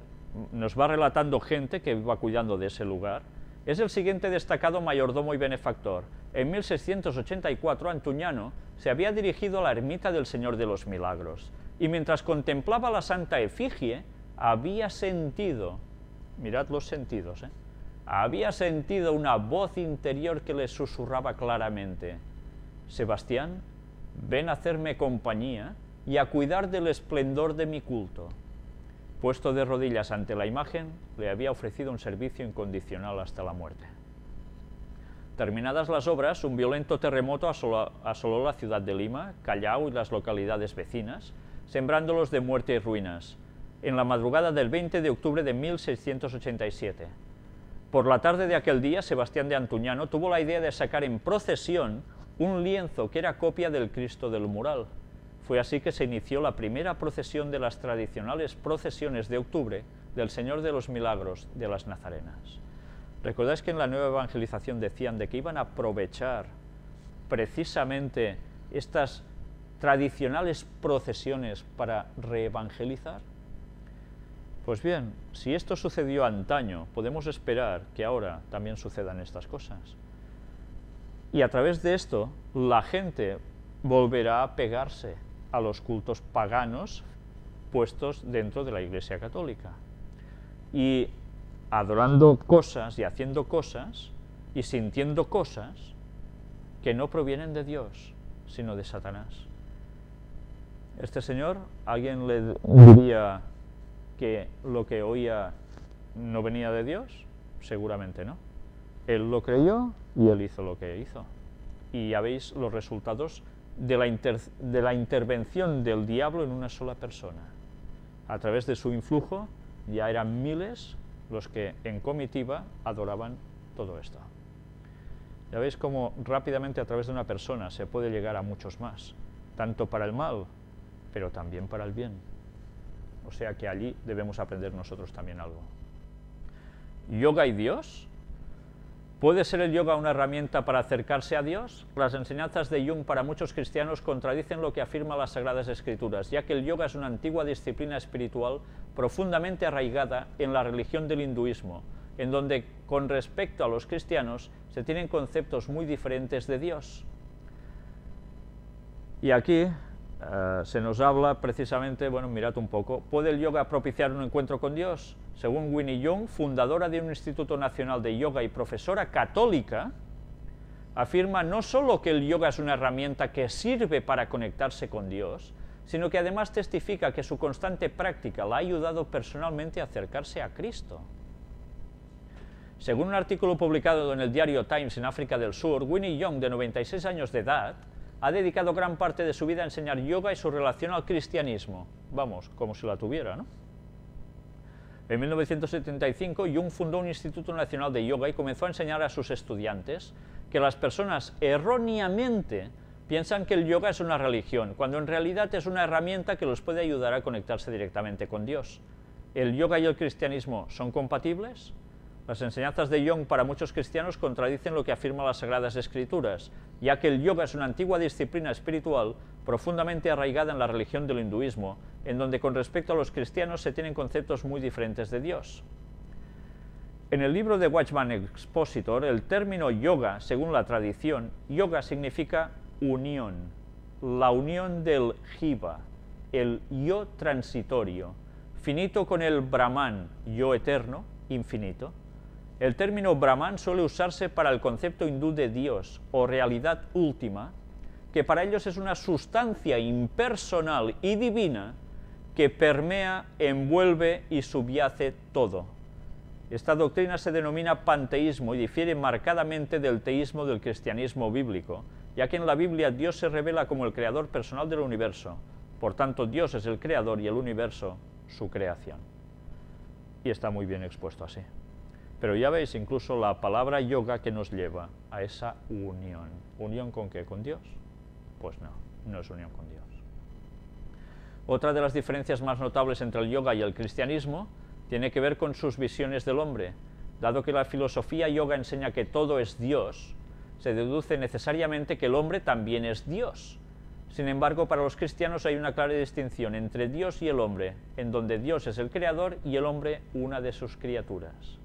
nos va relatando gente que iba cuidando de ese lugar. Es el siguiente destacado mayordomo y benefactor. En 1684, Antuñano se había dirigido a la ermita del Señor de los Milagros, y mientras contemplaba la santa efigie, había sentido, mirad los sentidos, había sentido una voz interior que le susurraba claramente, Sebastián, ven a hacerme compañía y a cuidar del esplendor de mi culto. Puesto de rodillas ante la imagen, le había ofrecido un servicio incondicional hasta la muerte. Terminadas las obras, un violento terremoto asoló la ciudad de Lima, Callao y las localidades vecinas, sembrándolos de muerte y ruinas, en la madrugada del 20 de octubre de 1687. Por la tarde de aquel día, Sebastián de Antuñano tuvo la idea de sacar en procesión un lienzo que era copia del Cristo del mural. Fue así que se inició la primera procesión de las tradicionales procesiones de octubre del Señor de los Milagros de las Nazarenas. ¿Recordáis que en la nueva evangelización decían de que iban a aprovechar precisamente estas tradicionales procesiones para reevangelizar? Pues bien, si esto sucedió antaño, podemos esperar que ahora también sucedan estas cosas. Y a través de esto, la gente volverá a pegarse a los cultos paganos puestos dentro de la Iglesia Católica. Y adorando cosas y haciendo cosas y sintiendo cosas que no provienen de Dios, sino de Satanás. Este señor, ¿alguien le diría que lo que oía no venía de Dios? Seguramente no. Él lo creyó y él hizo lo que hizo. Y ya veis los resultados de la intervención del diablo en una sola persona. A través de su influjo ya eran miles los que en comitiva adoraban todo esto. Ya veis cómo rápidamente a través de una persona se puede llegar a muchos más, tanto para el mal, pero también para el bien. O sea que allí debemos aprender nosotros también algo. ¿Yoga y Dios? ¿Puede ser el yoga una herramienta para acercarse a Dios? Las enseñanzas de Jung para muchos cristianos contradicen lo que afirman las Sagradas Escrituras, ya que el yoga es una antigua disciplina espiritual profundamente arraigada en la religión del hinduismo, en donde, con respecto a los cristianos, se tienen conceptos muy diferentes de Dios. Y aquí se nos habla precisamente, bueno, mirad un poco, ¿puede el yoga propiciar un encuentro con Dios? Según Winnie Young, fundadora de un Instituto Nacional de Yoga y profesora católica, afirma no solo que el yoga es una herramienta que sirve para conectarse con Dios, sino que además testifica que su constante práctica la ha ayudado personalmente a acercarse a Cristo. Según un artículo publicado en el diario Times en África del Sur, Winnie Young, de 96 años de edad, ha dedicado gran parte de su vida a enseñar yoga y su relación al cristianismo. Vamos, como si la tuviera, ¿no? En 1975, Jung fundó un Instituto Nacional de Yoga y comenzó a enseñar a sus estudiantes que las personas erróneamente piensan que el yoga es una religión, cuando en realidad es una herramienta que los puede ayudar a conectarse directamente con Dios. ¿El yoga y el cristianismo son compatibles? Las enseñanzas de Young para muchos cristianos contradicen lo que afirman las Sagradas Escrituras, ya que el yoga es una antigua disciplina espiritual profundamente arraigada en la religión del hinduismo, en donde con respecto a los cristianos se tienen conceptos muy diferentes de Dios. En el libro de Watchman Expositor, el término yoga, según la tradición, yoga significa unión, la unión del jiva, el yo transitorio, finito con el Brahman, yo eterno, infinito. El término Brahman suele usarse para el concepto hindú de Dios o realidad última, que para ellos es una sustancia impersonal y divina que permea, envuelve y subyace todo. Esta doctrina se denomina panteísmo y difiere marcadamente del teísmo del cristianismo bíblico, ya que en la Biblia Dios se revela como el creador personal del universo. Por tanto, Dios es el creador y el universo su creación. Y está muy bien expuesto así. Pero ya veis incluso la palabra yoga que nos lleva a esa unión. ¿Unión con qué? ¿Con Dios? Pues no, no es unión con Dios. Otra de las diferencias más notables entre el yoga y el cristianismo tiene que ver con sus visiones del hombre. Dado que la filosofía yoga enseña que todo es Dios, se deduce necesariamente que el hombre también es Dios. Sin embargo, para los cristianos hay una clara distinción entre Dios y el hombre, en donde Dios es el creador y el hombre una de sus criaturas.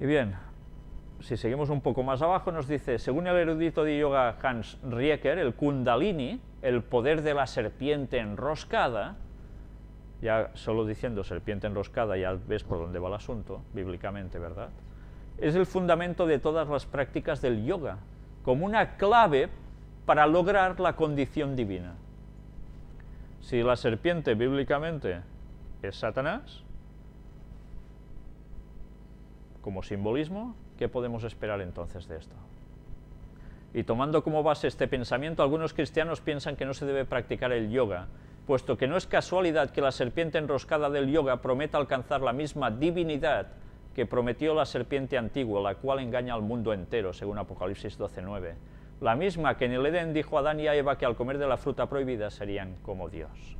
Y bien, si seguimos un poco más abajo, nos dice, según el erudito de yoga Hans Rieker, el Kundalini, el poder de la serpiente enroscada, ya solo diciendo serpiente enroscada ya ves por dónde va el asunto, bíblicamente, ¿verdad? Es el fundamento de todas las prácticas del yoga, como una clave para lograr la condición divina. Si la serpiente bíblicamente es Satanás, como simbolismo, ¿qué podemos esperar entonces de esto? Y tomando como base este pensamiento, algunos cristianos piensan que no se debe practicar el yoga, puesto que no es casualidad que la serpiente enroscada del yoga prometa alcanzar la misma divinidad que prometió la serpiente antigua, la cual engaña al mundo entero, según Apocalipsis 12:9. La misma que en el Edén dijo a Adán y a Eva que al comer de la fruta prohibida serían como Dios.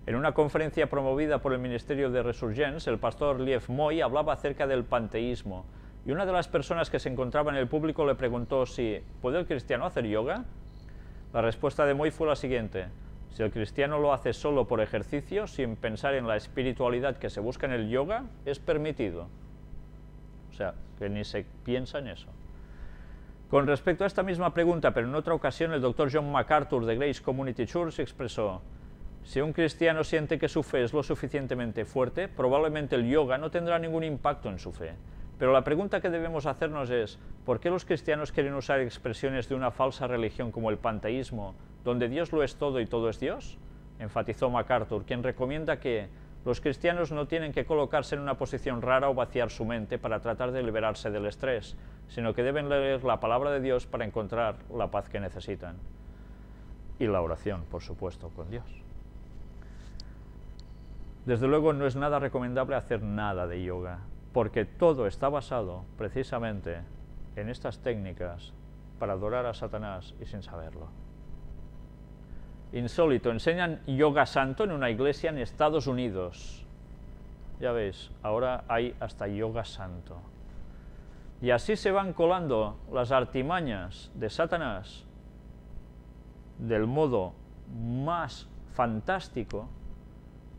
En una conferencia promovida por el Ministerio de Resurgence, el pastor Liev Moy hablaba acerca del panteísmo, y una de las personas que se encontraba en el público le preguntó si ¿puede el cristiano hacer yoga? La respuesta de Moy fue la siguiente: si el cristiano lo hace solo por ejercicio, sin pensar en la espiritualidad que se busca en el yoga, es permitido. O sea, que ni se piensa en eso. Con respecto a esta misma pregunta, pero en otra ocasión, el Dr. John MacArthur de Grace Community Church expresó: si un cristiano siente que su fe es lo suficientemente fuerte, probablemente el yoga no tendrá ningún impacto en su fe. Pero la pregunta que debemos hacernos es, ¿por qué los cristianos quieren usar expresiones de una falsa religión como el panteísmo, donde Dios lo es todo y todo es Dios? Enfatizó MacArthur, quien recomienda que los cristianos no tienen que colocarse en una posición rara o vaciar su mente para tratar de liberarse del estrés, sino que deben leer la palabra de Dios para encontrar la paz que necesitan. Y la oración, por supuesto, con Dios. Desde luego no es nada recomendable hacer nada de yoga, porque todo está basado precisamente en estas técnicas para adorar a Satanás y sin saberlo. Insólito, enseñan yoga santo en una iglesia en Estados Unidos. Ya veis, ahora hay hasta yoga santo. Y así se van colando las artimañas de Satanás del modo más fantástico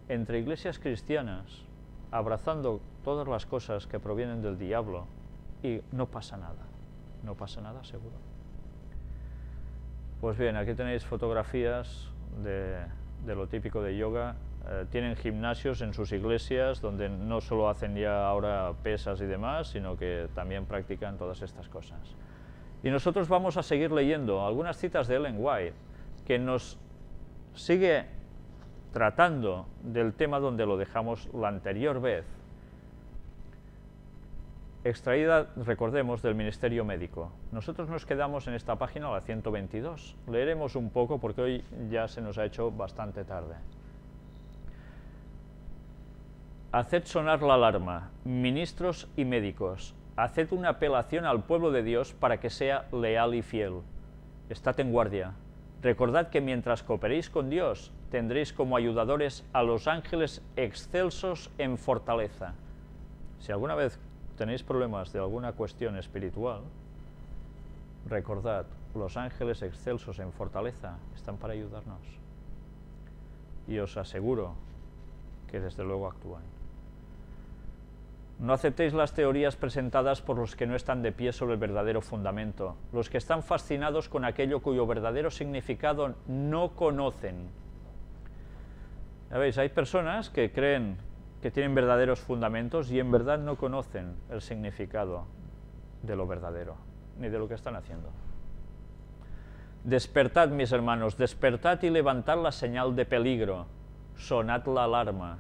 entre iglesias cristianas, abrazando todas las cosas que provienen del diablo, y no pasa nada seguro. Pues bien, aquí tenéis fotografías de lo típico de yoga. Tienen gimnasios en sus iglesias donde no solo hacen ya ahora pesas y demás, sino que también practican todas estas cosas. Y nosotros vamos a seguir leyendo algunas citas de Ellen White, que nos sigue tratando del tema donde lo dejamos la anterior vez, extraída, recordemos, del Ministerio Médico. Nosotros nos quedamos en esta página, la 122. Leeremos un poco porque hoy ya se nos ha hecho bastante tarde. Haced sonar la alarma, ministros y médicos. Haced una apelación al pueblo de Dios para que sea leal y fiel. Estad en guardia. Recordad que mientras cooperéis con Dios, tendréis como ayudadores a los ángeles excelsos en fortaleza. Si alguna vez tenéis problemas de alguna cuestión espiritual, recordad, los ángeles excelsos en fortaleza están para ayudarnos. Y os aseguro que desde luego actúan. No aceptéis las teorías presentadas por los que no están de pie sobre el verdadero fundamento, los que están fascinados con aquello cuyo verdadero significado no conocen. Ya veis, hay personas que creen que tienen verdaderos fundamentos y en verdad no conocen el significado de lo verdadero, ni de lo que están haciendo. Despertad, mis hermanos, despertad y levantad la señal de peligro, sonad la alarma,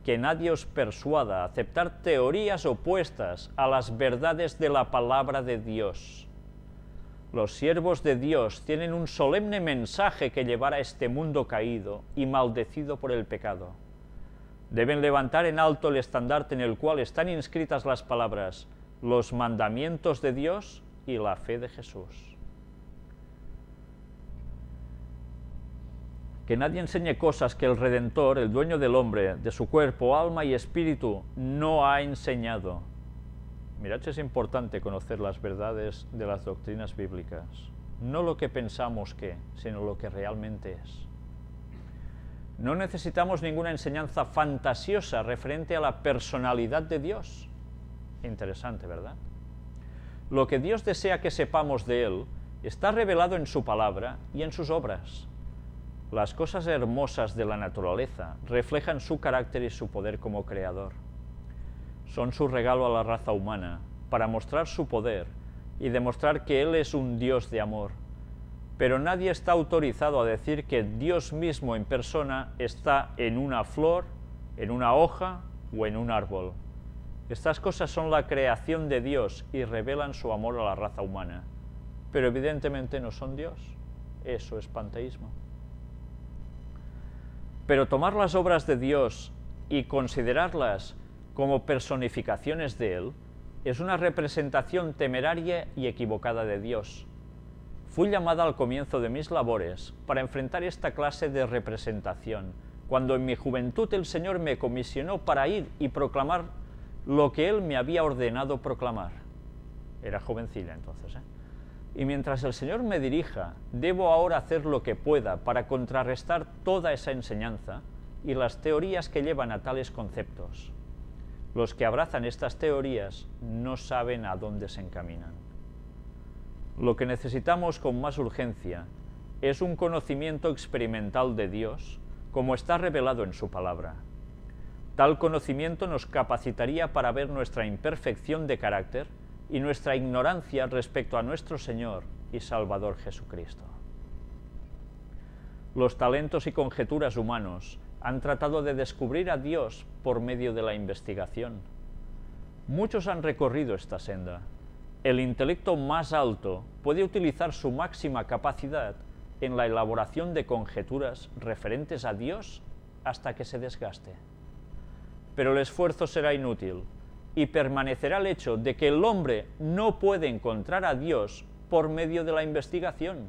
que nadie os persuada a aceptar teorías opuestas a las verdades de la palabra de Dios. Los siervos de Dios tienen un solemne mensaje que llevar a este mundo caído y maldecido por el pecado. Deben levantar en alto el estandarte en el cual están inscritas las palabras, los mandamientos de Dios y la fe de Jesús. Que nadie enseñe cosas que el Redentor, el dueño del hombre, de su cuerpo, alma y espíritu, no ha enseñado. Mirad, es importante conocer las verdades de las doctrinas bíblicas, no lo que pensamos que, sino lo que realmente es. No necesitamos ninguna enseñanza fantasiosa referente a la personalidad de Dios. Interesante, ¿verdad? Lo que Dios desea que sepamos de Él está revelado en su palabra y en sus obras. Las cosas hermosas de la naturaleza reflejan su carácter y su poder como creador. Son su regalo a la raza humana para mostrar su poder y demostrar que Él es un Dios de amor. Pero nadie está autorizado a decir que Dios mismo en persona está en una flor, en una hoja o en un árbol. Estas cosas son la creación de Dios y revelan su amor a la raza humana. Pero evidentemente no son Dios. Eso es panteísmo. Pero tomar las obras de Dios y considerarlas como personificaciones de Él es una representación temeraria y equivocada de Dios. Fui llamada al comienzo de mis labores para enfrentar esta clase de representación, cuando en mi juventud el Señor me comisionó para ir y proclamar lo que Él me había ordenado proclamar. Era jovencilla entonces, Y mientras el Señor me dirija, debo ahora hacer lo que pueda para contrarrestar toda esa enseñanza y las teorías que llevan a tales conceptos. Los que abrazan estas teorías no saben a dónde se encaminan. Lo que necesitamos con más urgencia es un conocimiento experimental de Dios, como está revelado en su palabra. Tal conocimiento nos capacitaría para ver nuestra imperfección de carácter y nuestra ignorancia respecto a nuestro Señor y Salvador Jesucristo. Los talentos y conjeturas humanos han tratado de descubrir a Dios por medio de la investigación. Muchos han recorrido esta senda. El intelecto más alto puede utilizar su máxima capacidad en la elaboración de conjeturas referentes a Dios hasta que se desgaste. Pero el esfuerzo será inútil, y permanecerá el hecho de que el hombre no puede encontrar a Dios por medio de la investigación.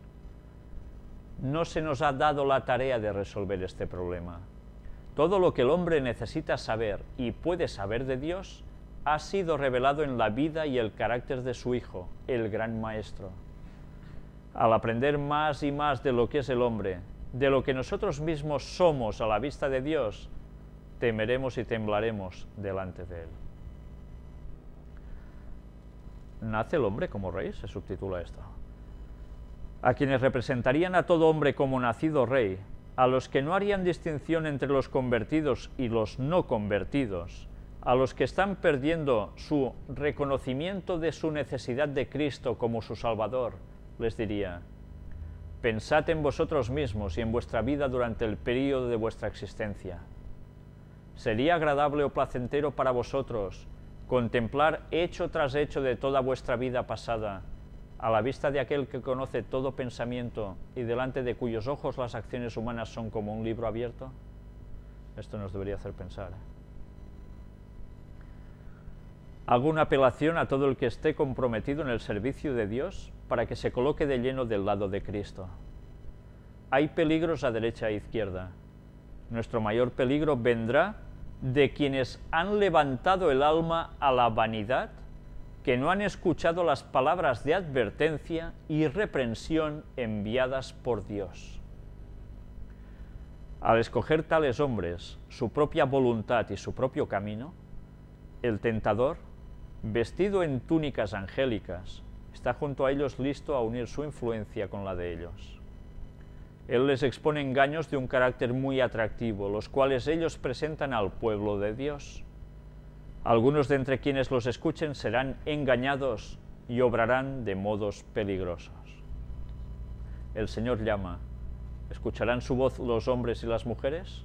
No se nos ha dado la tarea de resolver este problema. Todo lo que el hombre necesita saber y puede saber de Dios ha sido revelado en la vida y el carácter de su Hijo, el Gran Maestro. Al aprender más y más de lo que es el hombre, de lo que nosotros mismos somos a la vista de Dios, temeremos y temblaremos delante de Él. ¿Nace el hombre como rey? Se subtitula esto. A quienes representarían a todo hombre como nacido rey, a los que no harían distinción entre los convertidos y los no convertidos, a los que están perdiendo su reconocimiento de su necesidad de Cristo como su Salvador, les diría: pensad en vosotros mismos y en vuestra vida durante el período de vuestra existencia. ¿Sería agradable o placentero para vosotros contemplar hecho tras hecho de toda vuestra vida pasada, a la vista de aquel que conoce todo pensamiento y delante de cuyos ojos las acciones humanas son como un libro abierto? Esto nos debería hacer pensar. Hago una apelación a todo el que esté comprometido en el servicio de Dios para que se coloque de lleno del lado de Cristo. Hay peligros a derecha e izquierda. Nuestro mayor peligro vendrá de quienes han levantado el alma a la vanidad, que no han escuchado las palabras de advertencia y reprensión enviadas por Dios. Al escoger tales hombres su propia voluntad y su propio camino, el tentador, vestido en túnicas angélicas, está junto a ellos listo a unir su influencia con la de ellos. Él les expone engaños de un carácter muy atractivo, los cuales ellos presentan al pueblo de Dios. Algunos de entre quienes los escuchen serán engañados y obrarán de modos peligrosos. El Señor llama. ¿Escucharán su voz los hombres y las mujeres?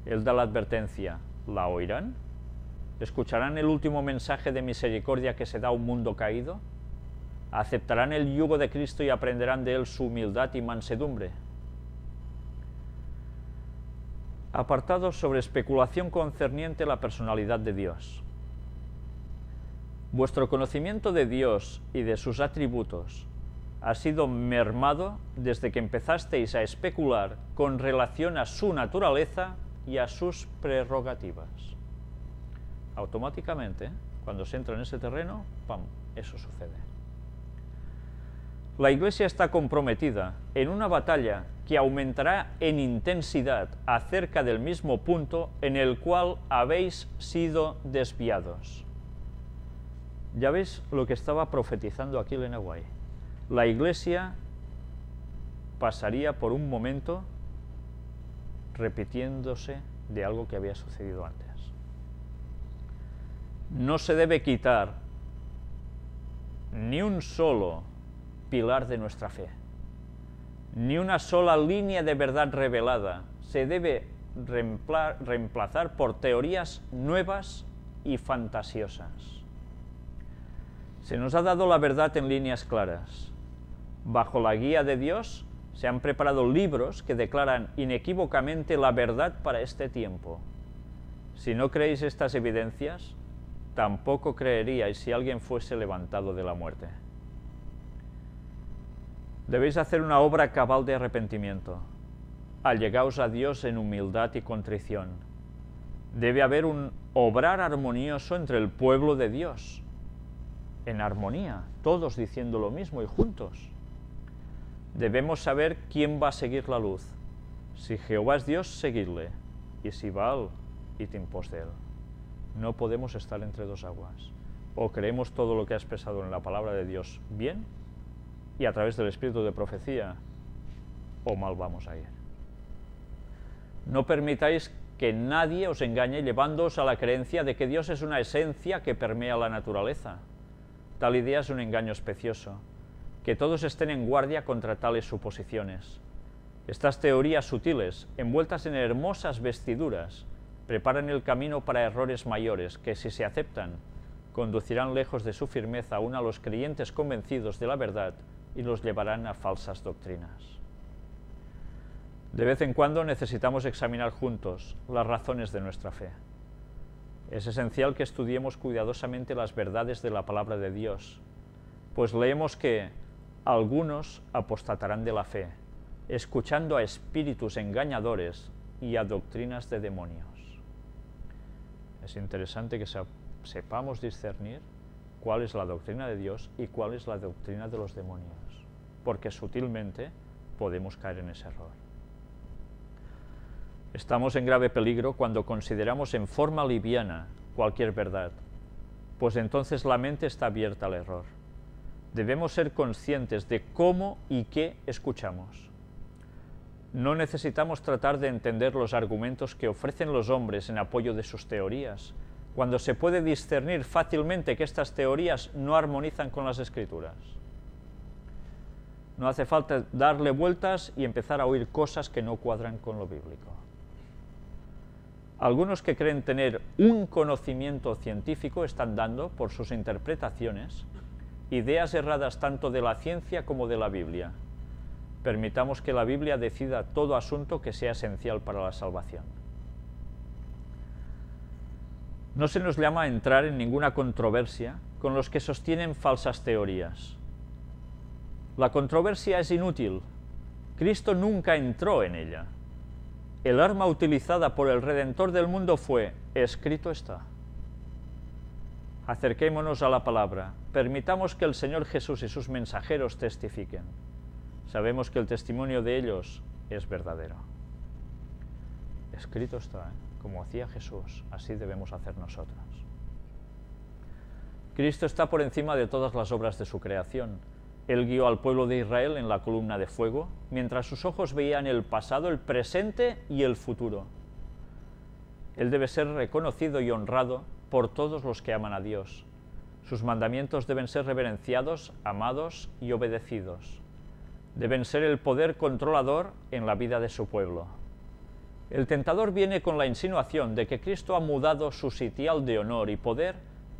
Él da la advertencia. ¿La oirán? ¿Escucharán el último mensaje de misericordia que se da a un mundo caído? ¿Aceptarán el yugo de Cristo y aprenderán de él su humildad y mansedumbre? Apartados sobre especulación concerniente a la personalidad de Dios. Vuestro conocimiento de Dios y de sus atributos ha sido mermado desde que empezasteis a especular con relación a su naturaleza y a sus prerrogativas. Automáticamente, cuando se entra en ese terreno, ¡pam!, eso sucede. La Iglesia está comprometida en una batalla que aumentará en intensidad acerca del mismo punto en el cual habéis sido desviados. Ya veis lo que estaba profetizando aquí Elena White. La Iglesia pasaría por un momento repitiéndose de algo que había sucedido antes. No se debe quitar ni un solo pilar de nuestra fe, ni una sola línea de verdad revelada. Se debe reemplazar por teorías nuevas y fantasiosas. Se nos ha dado la verdad en líneas claras. Bajo la guía de Dios se han preparado libros que declaran inequívocamente la verdad para este tiempo. Si no creéis estas evidencias, tampoco creeríais si alguien fuese levantado de la muerte. Debéis hacer una obra cabal de arrepentimiento. Allegaos a Dios en humildad y contrición. Debe haber un obrar armonioso entre el pueblo de Dios. En armonía, todos diciendo lo mismo y juntos. Debemos saber quién va a seguir la luz. Si Jehová es Dios, seguidle. Y si Baal, id en pos de él. No podemos estar entre dos aguas. O creemos todo lo que ha expresado en la palabra de Dios bien, y a través del espíritu de profecía, o mal vamos a ir. No permitáis que nadie os engañe llevándoos a la creencia de que Dios es una esencia que permea la naturaleza. Tal idea es un engaño especioso. Que todos estén en guardia contra tales suposiciones. Estas teorías sutiles, envueltas en hermosas vestiduras, preparan el camino para errores mayores que, si se aceptan, conducirán lejos de su firmeza aún a los creyentes convencidos de la verdad y los llevarán a falsas doctrinas. De vez en cuando necesitamos examinar juntos las razones de nuestra fe. Es esencial que estudiemos cuidadosamente las verdades de la palabra de Dios, pues leemos que algunos apostatarán de la fe, escuchando a espíritus engañadores y a doctrinas de demonios. Es interesante que sepamos discernir cuál es la doctrina de Dios y cuál es la doctrina de los demonios, porque sutilmente podemos caer en ese error. Estamos en grave peligro cuando consideramos en forma liviana cualquier verdad, pues entonces la mente está abierta al error. Debemos ser conscientes de cómo y qué escuchamos. No necesitamos tratar de entender los argumentos que ofrecen los hombres en apoyo de sus teorías, cuando se puede discernir fácilmente que estas teorías no armonizan con las Escrituras. No hace falta darle vueltas y empezar a oír cosas que no cuadran con lo bíblico. Algunos que creen tener un conocimiento científico están dando, por sus interpretaciones, ideas erradas tanto de la ciencia como de la Biblia. Permitamos que la Biblia decida todo asunto que sea esencial para la salvación. No se nos llama a entrar en ninguna controversia con los que sostienen falsas teorías. La controversia es inútil. Cristo nunca entró en ella. El arma utilizada por el Redentor del mundo fue escrito está. Acerquémonos a la palabra, permitamos que el Señor Jesús y sus mensajeros testifiquen. Sabemos que el testimonio de ellos es verdadero. Escrito está, como hacía Jesús, así debemos hacer nosotros. Cristo está por encima de todas las obras de su creación. Él guió al pueblo de Israel en la columna de fuego, mientras sus ojos veían el pasado, el presente y el futuro. Él debe ser reconocido y honrado por todos los que aman a Dios. Sus mandamientos deben ser reverenciados, amados y obedecidos. Deben ser el poder controlador en la vida de su pueblo. El tentador viene con la insinuación de que Cristo ha mudado su sitial de honor y poder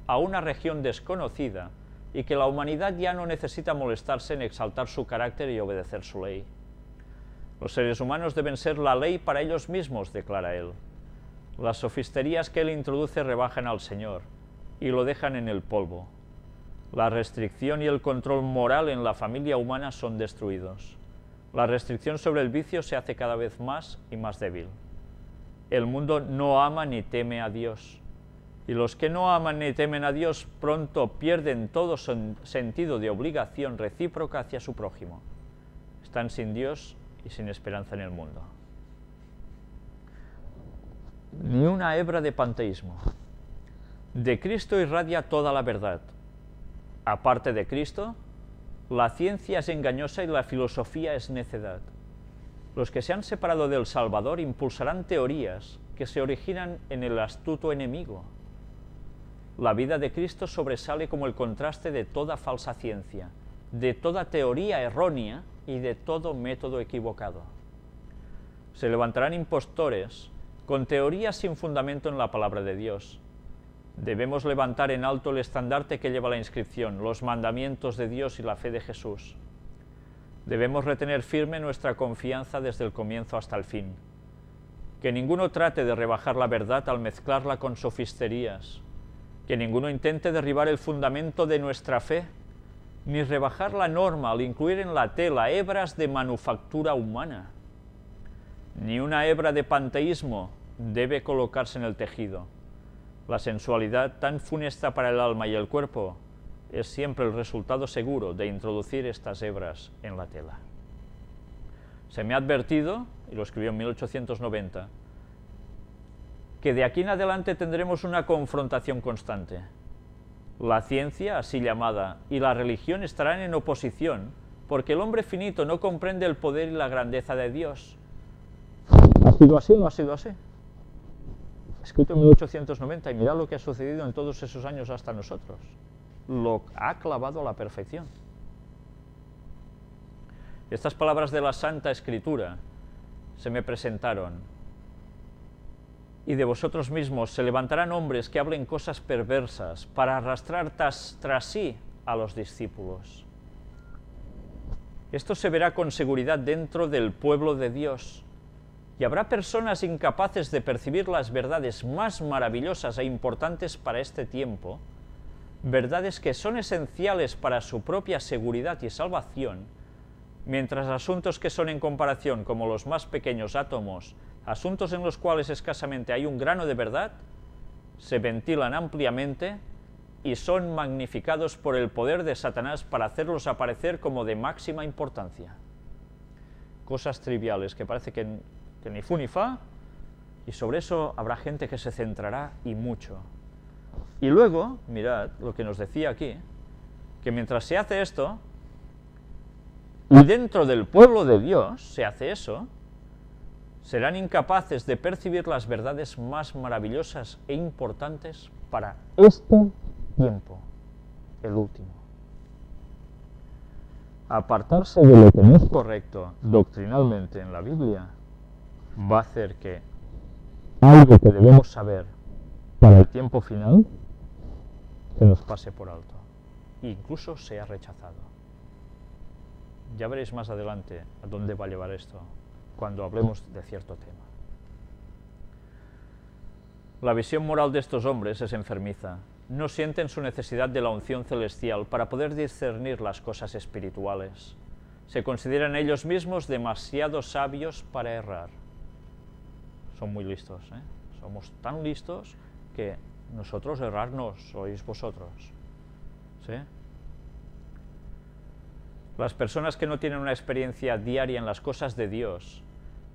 a una región desconocida y que la humanidad ya no necesita molestarse en exaltar su carácter y obedecer su ley. Los seres humanos deben ser la ley para ellos mismos, declara él. Las sofisterías que él introduce rebajan al Señor y lo dejan en el polvo. La restricción y el control moral en la familia humana son destruidos. La restricción sobre el vicio se hace cada vez más y más débil. El mundo no ama ni teme a Dios. Y los que no aman ni temen a Dios pronto pierden todo sentido de obligación recíproca hacia su prójimo. Están sin Dios y sin esperanza en el mundo. Ni una hebra de panteísmo. De Cristo irradia toda la verdad. Aparte de Cristo, la ciencia es engañosa y la filosofía es necedad. Los que se han separado del Salvador impulsarán teorías que se originan en el astuto enemigo. La vida de Cristo sobresale como el contraste de toda falsa ciencia, de toda teoría errónea y de todo método equivocado. Se levantarán impostores con teorías sin fundamento en la palabra de Dios. Debemos levantar en alto el estandarte que lleva la inscripción, los mandamientos de Dios y la fe de Jesús. Debemos retener firme nuestra confianza desde el comienzo hasta el fin. Que ninguno trate de rebajar la verdad al mezclarla con sofisterías. Que ninguno intente derribar el fundamento de nuestra fe, ni rebajar la norma al incluir en la tela hebras de manufactura humana. Ni una hebra de panteísmo debe colocarse en el tejido. La sensualidad, tan funesta para el alma y el cuerpo, es siempre el resultado seguro de introducir estas hebras en la tela. Se me ha advertido, y lo escribió en 1890, que de aquí en adelante tendremos una confrontación constante. La ciencia, así llamada, y la religión estarán en oposición, porque el hombre finito no comprende el poder y la grandeza de Dios. ¿Ha sido así o no ha sido así? Escrito en 1890, y mirad lo que ha sucedido en todos esos años hasta nosotros. Lo ha clavado a la perfección. Estas palabras de la Santa Escritura se me presentaron. Y de vosotros mismos se levantarán hombres que hablen cosas perversas para arrastrar tras sí a los discípulos. Esto se verá con seguridad dentro del pueblo de Dios. Y habrá personas incapaces de percibir las verdades más maravillosas e importantes para este tiempo, verdades que son esenciales para su propia seguridad y salvación, mientras asuntos que son en comparación como los más pequeños átomos, asuntos en los cuales escasamente hay un grano de verdad, se ventilan ampliamente y son magnificados por el poder de Satanás para hacerlos aparecer como de máxima importancia. Cosas triviales que parece que ni fu ni fa, y sobre eso habrá gente que se centrará y mucho. Y luego, mirad lo que nos decía aquí, que mientras se hace esto, y dentro del pueblo de Dios se hace eso, serán incapaces de percibir las verdades más maravillosas e importantes para este tiempo, el último. Apartarse de lo que no es correcto doctrinalmente en la Biblia va a hacer que algo que debemos saber para el tiempo final se nos pase por alto e incluso sea rechazado. Ya veréis más adelante a dónde va a llevar esto cuando hablemos de cierto tema. La visión moral de estos hombres es enfermiza. No sienten su necesidad de la unción celestial para poder discernir las cosas espirituales. Se consideran ellos mismos demasiado sabios para errar. Son muy listos, Somos tan listos que nosotros errar no sois vosotros. ¿Sí? Las personas que no tienen una experiencia diaria en las cosas de Dios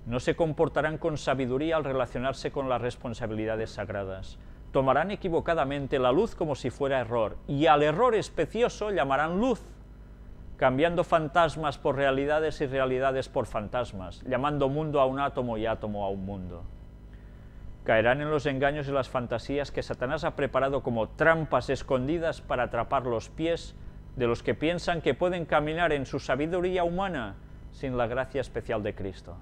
no se comportarán con sabiduría al relacionarse con las responsabilidades sagradas. Tomarán equivocadamente la luz como si fuera error, y al error especioso llamarán luz, cambiando fantasmas por realidades y realidades por fantasmas, llamando mundo a un átomo y átomo a un mundo. Caerán en los engaños y las fantasías que Satanás ha preparado como trampas escondidas para atrapar los pies de los que piensan que pueden caminar en su sabiduría humana sin la gracia especial de Cristo.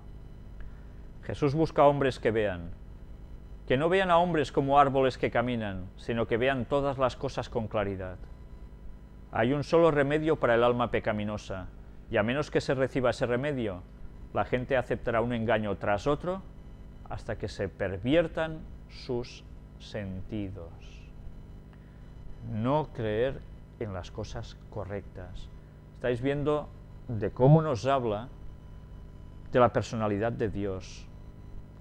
Jesús busca hombres que no vean a hombres como árboles que caminan, sino que vean todas las cosas con claridad. Hay un solo remedio para el alma pecaminosa, y a menos que se reciba ese remedio, la gente aceptará un engaño tras otro hasta que se perviertan sus sentidos. No creer en las cosas correctas. Estáis viendo de cómo nos habla de la personalidad de Dios.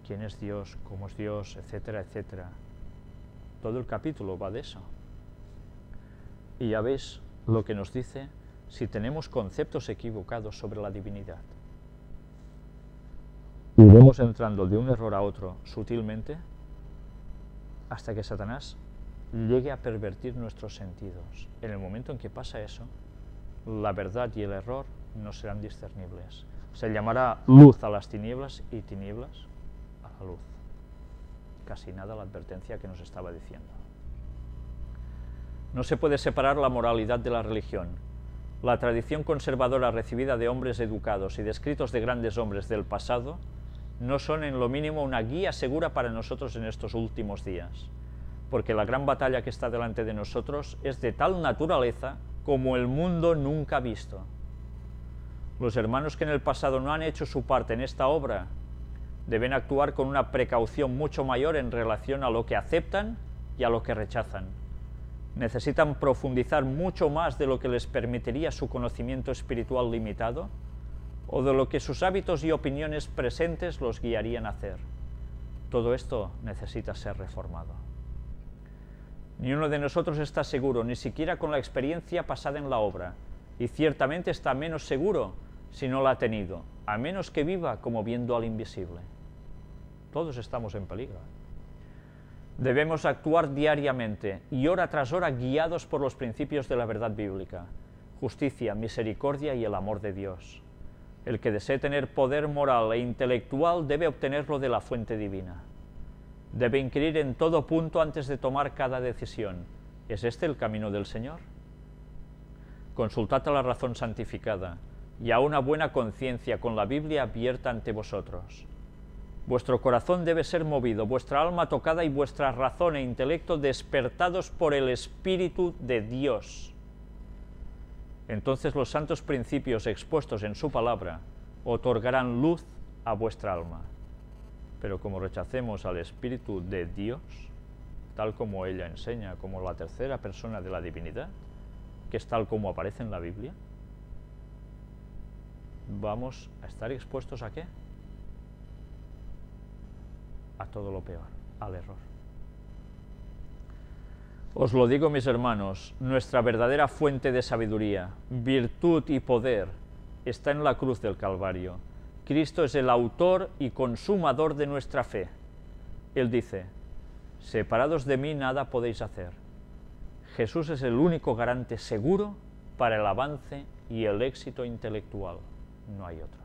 ¿Quién es Dios? ¿Cómo es Dios? Etcétera, etcétera. Todo el capítulo va de eso. Y ya veis lo que nos dice si tenemos conceptos equivocados sobre la divinidad. Iremos entrando de un error a otro sutilmente hasta que Satanás llegue a pervertir nuestros sentidos. En el momento en que pasa eso, la verdad y el error no serán discernibles. Se llamará luz a las tinieblas y tinieblas a la luz. Casi nada la advertencia que nos estaba diciendo. No se puede separar la moralidad de la religión. La tradición conservadora recibida de hombres educados y de escritos de grandes hombres del pasado no son en lo mínimo una guía segura para nosotros en estos últimos días, porque la gran batalla que está delante de nosotros es de tal naturaleza como el mundo nunca ha visto. Los hermanos que en el pasado no han hecho su parte en esta obra deben actuar con una precaución mucho mayor en relación a lo que aceptan y a lo que rechazan. Necesitan profundizar mucho más de lo que les permitiría su conocimiento espiritual limitado o de lo que sus hábitos y opiniones presentes los guiarían a hacer. Todo esto necesita ser reformado. Ni uno de nosotros está seguro, ni siquiera con la experiencia pasada en la obra, y ciertamente está menos seguro si no la ha tenido, a menos que viva como viendo al invisible. Todos estamos en peligro. Debemos actuar diariamente y hora tras hora guiados por los principios de la verdad bíblica, justicia, misericordia y el amor de Dios. El que desee tener poder moral e intelectual debe obtenerlo de la fuente divina. Debe inquirir en todo punto antes de tomar cada decisión. ¿Es este el camino del Señor? Consultad a la razón santificada y a una buena conciencia con la Biblia abierta ante vosotros. Vuestro corazón debe ser movido, vuestra alma tocada y vuestra razón e intelecto despertados por el Espíritu de Dios. Entonces los santos principios expuestos en su palabra otorgarán luz a vuestra alma. Pero como rechacemos al Espíritu de Dios, tal como ella enseña como la tercera persona de la divinidad, que es tal como aparece en la Biblia, vamos a estar expuestos ¿a qué? A todo lo peor, al error. Os lo digo, mis hermanos, nuestra verdadera fuente de sabiduría, virtud y poder está en la cruz del Calvario. Cristo es el autor y consumador de nuestra fe. Él dice, separados de mí nada podéis hacer. Jesús es el único garante seguro para el avance y el éxito intelectual. No hay otro.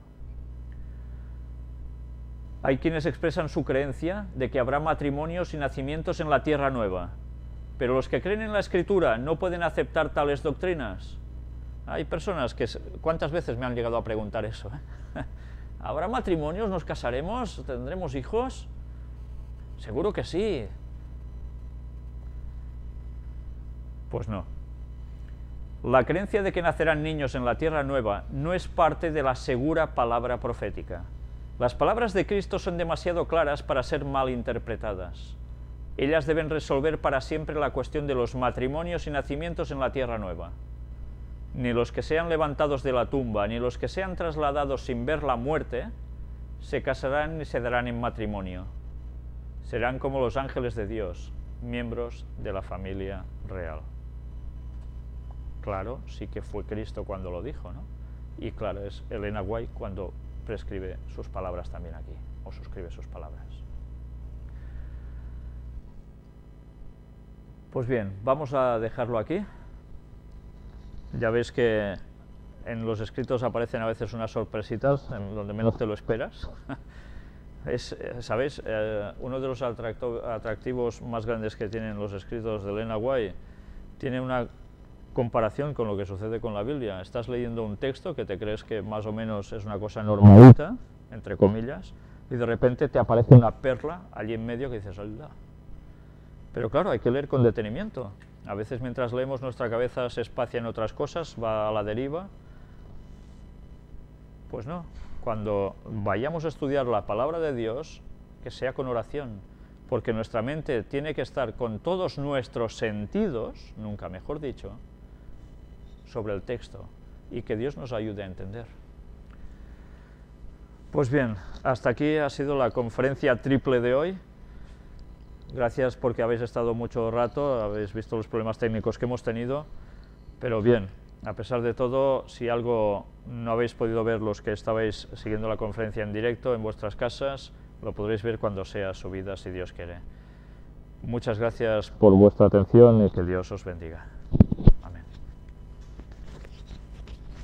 Hay quienes expresan su creencia de que habrá matrimonios y nacimientos en la tierra nueva, pero los que creen en la Escritura no pueden aceptar tales doctrinas. Hay personas que... ¿Cuántas veces me han llegado a preguntar eso? ¿Habrá matrimonios? ¿Nos casaremos? ¿Tendremos hijos? Seguro que sí. Pues no. La creencia de que nacerán niños en la tierra nueva no es parte de la segura palabra profética. Las palabras de Cristo son demasiado claras para ser mal interpretadas. Ellas deben resolver para siempre la cuestión de los matrimonios y nacimientos en la tierra nueva. Ni los que sean levantados de la tumba, ni los que sean trasladados sin ver la muerte, se casarán ni se darán en matrimonio. Serán como los ángeles de Dios, miembros de la familia real. Claro, sí que fue Cristo cuando lo dijo, ¿no? Y claro, es Elena White cuando prescribe sus palabras también aquí, o suscribe sus palabras. Pues bien, vamos a dejarlo aquí. Ya veis que en los escritos aparecen a veces unas sorpresitas en donde menos te lo esperas. ¿Sabéis? Uno de los atractivos más grandes que tienen los escritos de Elena White tiene una comparación con lo que sucede con la Biblia. Estás leyendo un texto que te crees que más o menos es una cosa normalita, entre comillas, y de repente te aparece una perla allí en medio que dices, ¡hola! Pero claro, hay que leer con detenimiento. A veces mientras leemos nuestra cabeza se espacia en otras cosas, va a la deriva. Pues no, cuando vayamos a estudiar la palabra de Dios, que sea con oración, porque nuestra mente tiene que estar con todos nuestros sentidos, nunca mejor dicho, sobre el texto, y que Dios nos ayude a entender. Pues bien, hasta aquí ha sido la conferencia triple de hoy. Gracias porque habéis estado mucho rato, habéis visto los problemas técnicos que hemos tenido, pero bien, a pesar de todo, si algo no habéis podido ver los que estabais siguiendo la conferencia en directo en vuestras casas, lo podréis ver cuando sea subida, si Dios quiere. Muchas gracias por vuestra atención y que Dios os bendiga.